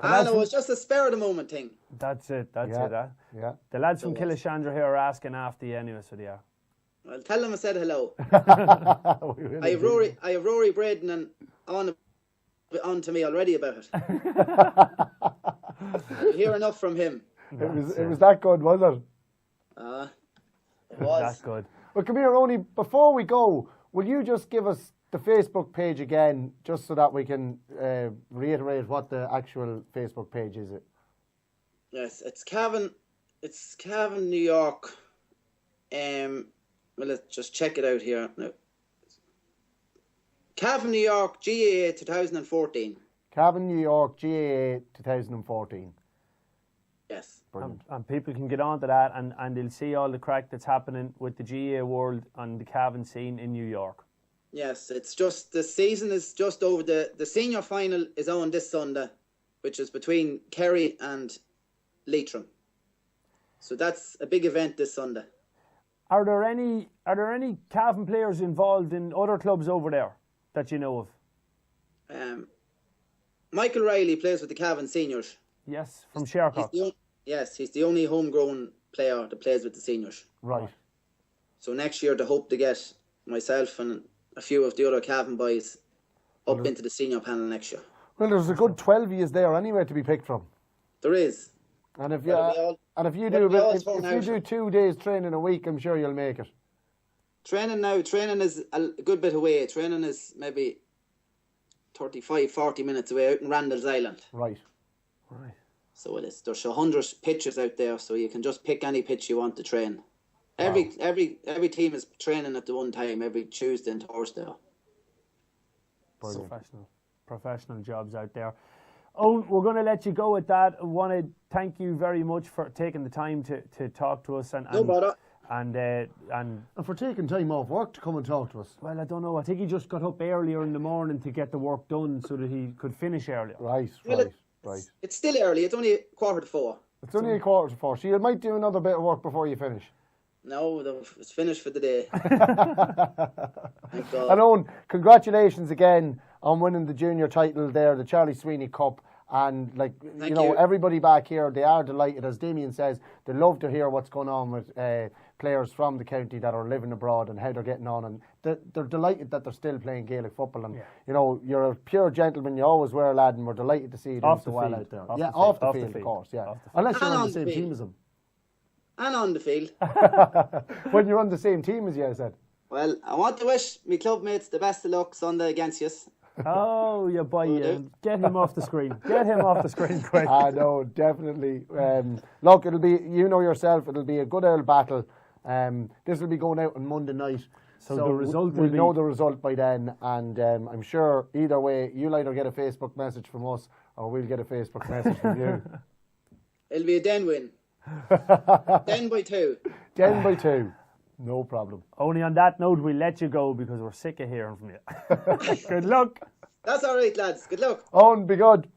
No, it's just a spare of the moment thing. That's it. Yeah. The lads from Killishandra here are asking after you anyway, so they are. Well, tell them I said hello. We will I have indeed. Rory Braden on to me already about it. You hear enough from him. It was that good, was it? It was. That's good. Well, come here, Only before we go, will you just give us the Facebook page again, just so that we can reiterate what the actual Facebook page is? Yes, it's Cavan, New York. Well, let's just check it out here now. Cavan, New York, GAA 2014. Cavan, New York, GAA 2014. Yes. Brilliant. And people can get onto that and they'll see all the crack that's happening with the GAA world on the Cavan scene in New York. Yes, it's just the season is just over. The senior final is on this Sunday, which is between Kerry and Leitrim. So that's a big event this Sunday. Are there any Cavan players involved in other clubs over there that you know of? Michael Riley plays with the Cavan seniors. Yes, from Shercock. He's the only homegrown player that plays with the seniors. Right. So next year they hope to get myself and a few of the other Cavan boys up into the senior panel next year. Well, there's a good 12 years there anyway to be picked from. There is. And if Well, you well, we all do turn if you out. do 2 days training a week, I'm sure you'll make it. Training is a good bit away. Training is maybe 35, 40 minutes away out in Randall's Island. Right. So it is. There's 100 pitches out there, so you can just pick any pitch you want to train. Every team is training at the one time, every Tuesday and Thursday. Brilliant. Professional jobs out there. Oh, we're going to let you go at that. I want to thank you very much for taking the time to talk to us. No bother. And And for taking time off work to come and talk to us. well, I don't know. I think he just got up earlier in the morning to get the work done so that he could finish earlier. Right. It's still early. It's only 3:45. It's only 4:45, so you might do another bit of work before you finish. No, it's finished for the day. Thank God. And Owen, congratulations again on winning the junior title there, the Charlie Sweeney Cup. And Thank you. everybody back here, they are delighted. As Damien says, they love to hear what's going on with players from the county that are living abroad and how they're getting on. And they're delighted that they're still playing Gaelic football. And you're a pure gentleman. You always were, lad, and we're delighted to see you doing so well out there. Off the field, of course. Yeah, unless you're on the same team as them. And on the field. When you're on the same team as you, I said. Well, I want to wish my club mates the best of luck Sunday against you. Oh, you boy, get him off the screen. Get him off the screen quick. No, definitely. Look, it'll be, yourself, it'll be a good old battle. This will be going out on Monday night. So the result we'll will know be... the result by then, and I'm sure either way, you'll either get a Facebook message from us or we'll get a Facebook message from you. It'll be a den win. 10 by 2. 10 by 2. No problem. Only on that note, we'll let you go because we're sick of hearing from you. Good luck. That's all right, lads. Good luck. Owen, be good.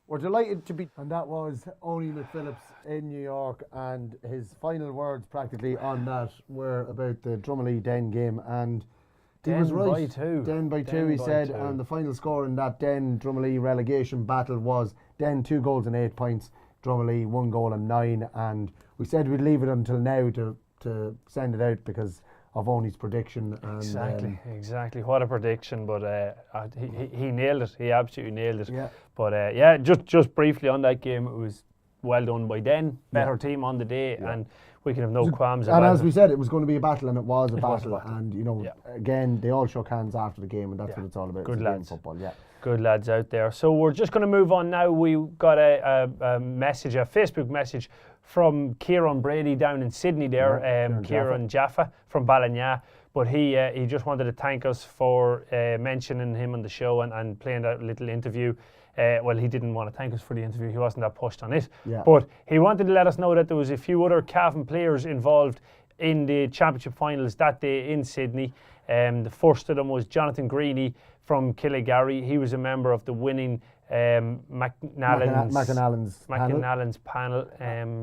We're delighted to be... And that was Owen McPhillips in New York, and his final words practically on that were about the Dromley Den game, and he was right. 10 by 2, he said, and the final score in that Den Dromley relegation battle was Den 2 goals and 8 points, Dromley 1 goal and 9, and we said we'd leave it until now to send it out because of Oney's prediction. And, exactly. What a prediction! But he nailed it. He absolutely nailed it. Yeah. But just briefly on that game, it was well done by Den. Better team on the day, and we can have no qualms about it. And as we said, it was going to be a battle, and it was a battle. And you know, again, they all shook hands after the game, and that's what it's all about. Good lads. Football. Yeah. Good lads out there. So we're just going to move on now. We got a message, a Facebook message from Kieran Brady down in Sydney there, Kieran Jaffa from Ballina. But he just wanted to thank us for mentioning him on the show and playing that little interview. Well, he didn't want to thank us for the interview. He wasn't that pushed on it. Yeah. But he wanted to let us know that there was a few other Cavan players involved in the championship finals that day in Sydney. The first of them was Jonathan Greeny from Killygarry. He was a member of the winning McAnallen's panel.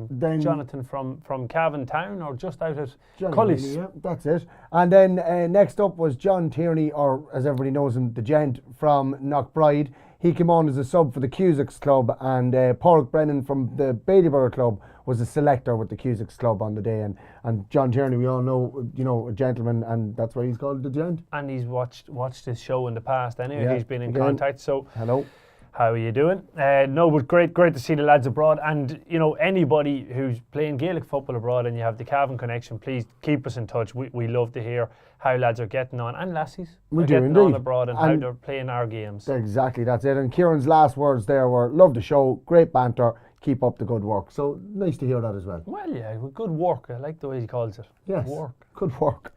Then Jonathan from Cavan Town, or just out at Cully's. Yeah, that's it. And then next up was John Tierney, or as everybody knows him, the gent from Knockbride. He came on as a sub for the Cusacks Club, and Paul Brennan from the Baileyborough Club was a selector with the Cusacks Club on the day. And John Tierney, we all know, a gentleman, and that's why he's called the gent. And he's watched his show in the past anyway. Yeah, he's been in contact. So hello. How are you doing? No, but great to see the lads abroad. And, anybody who's playing Gaelic football abroad and you have the Cavan connection, please keep us in touch. We love to hear how lads are getting on, and lassies are getting on abroad and how they're playing our games. Exactly, that's it. And Kieran's last words there were, love the show, great banter, keep up the good work. So nice to hear that as well. Well, yeah, good work. I like the way he calls it. Yes, good work.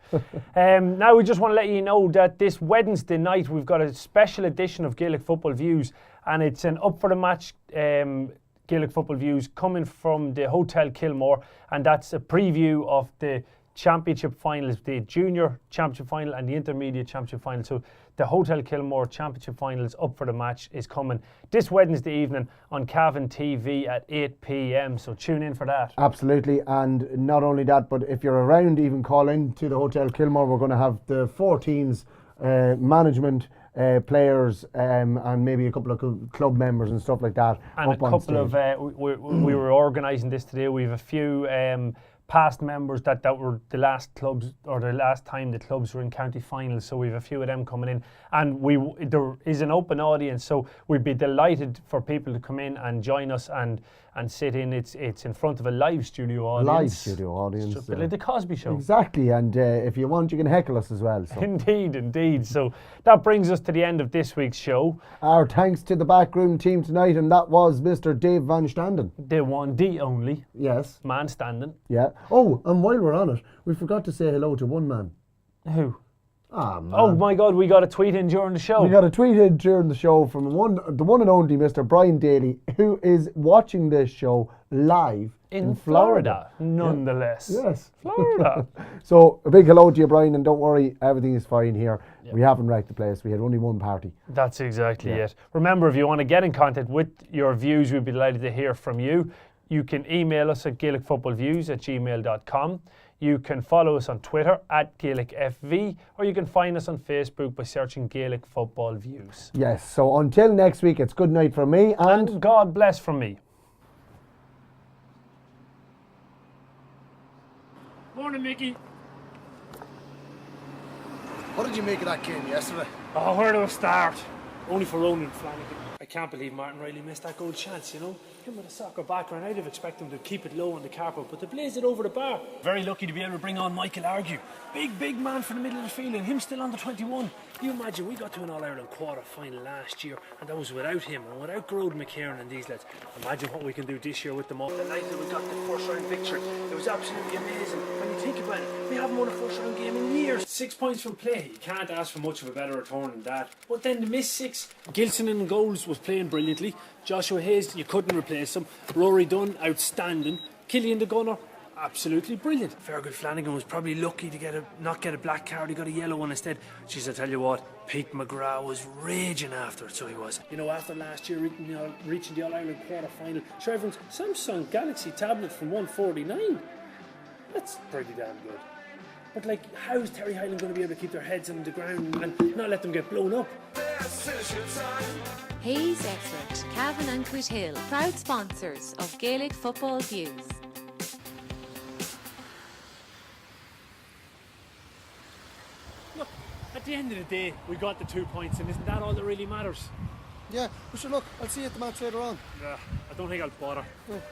Now we just want to let you know that this Wednesday night we've got a special edition of Gaelic Football Views, and it's an up for the match Gaelic Football Views coming from the Hotel Kilmore, and that's a preview of the championship finals, the junior championship final and the intermediate championship final. So the Hotel Kilmore championship finals up for the match is coming this Wednesday evening on Cavan TV at 8 p.m. So tune in for that. Absolutely. And not only that, but if you're around, even call in to the Hotel Kilmore. We're going to have the 4 teams, management, players, and maybe a couple of club members and stuff like that. And a couple of we were organising this today. We have a few past members that were the last clubs, or the last time the clubs were in county finals, so we have a few of them coming in, and there is an open audience, so we'd be delighted for people to come in and join us and sit in. It's in front of a live studio audience. It's like the Cosby Show. Exactly, and if you want, you can heckle us as well. So. Indeed. So that brings us to the end of this week's show. Our thanks to the backroom team tonight, and that was Mr. Dave Van Standen. The one, the only. Yes. Man standing. Yeah. Oh, and while we're on it, we forgot to say hello to one man. Who? Ah, man. Oh my God, we got a tweet in during the show. We got a tweet in during the show from the one and only Mr. Brian Daly, who is watching this show live in Florida. Nonetheless. Yes. Florida. So a big hello to you, Brian, and don't worry, everything is fine here. Yep. We haven't wrecked the place. We had only one party. That's exactly it. Remember, if you want to get in contact with your views, we'd be delighted to hear from you. You can email us at GaelicFootballViews@gmail.com. You can follow us on Twitter at GaelicFV, or you can find us on Facebook by searching Gaelic Football Views. Yes, so until next week, it's good night from me and God bless from me. Morning, Mickey. What did you make of that game yesterday? Oh, where do I start? Only for Ronan Flanagan. I can't believe Martin Riley missed that goal chance, Him with a soccer background, I'd have expected him to keep it low on the carpet, but they blazed it over the bar. Very lucky to be able to bring on Michael Argue. Big man for the middle of the field, and him still under 21. You imagine, we got to an All-Ireland quarter-final last year, and that was without him, and without Grode McKieran and these lads. Imagine what we can do this year with them all. The night that we got the first-round victory, it was absolutely amazing. When you think about it, we haven't won a first-round game in years. 6 points from play. You can't ask for much of a better return than that. But then the missed 6. Gilson in goals was playing brilliantly. Joshua Hayes, you couldn't replace him. Rory Dunn, outstanding. Killian the gunner, absolutely brilliant. Fergus Flanagan was probably lucky to not get a black card. He got a yellow one instead. Jeez, I tell you what, Pete McGrath was raging after it, so he was. You know, after last year reaching the All-Ireland quarter-final, sure, everyone's Samsung Galaxy tablet from 149. That's pretty damn good. But like, how's Terry Highland going to be able to keep their heads on the ground and not let them get blown up? Hayes Expert, Cavan and Quithill, proud sponsors of Gaelic Football Views. Look, at the end of the day, we got the 2 points, and isn't that all that really matters? Yeah, but sure, look, I'll see you at the match later on. I don't think I'll bother. No.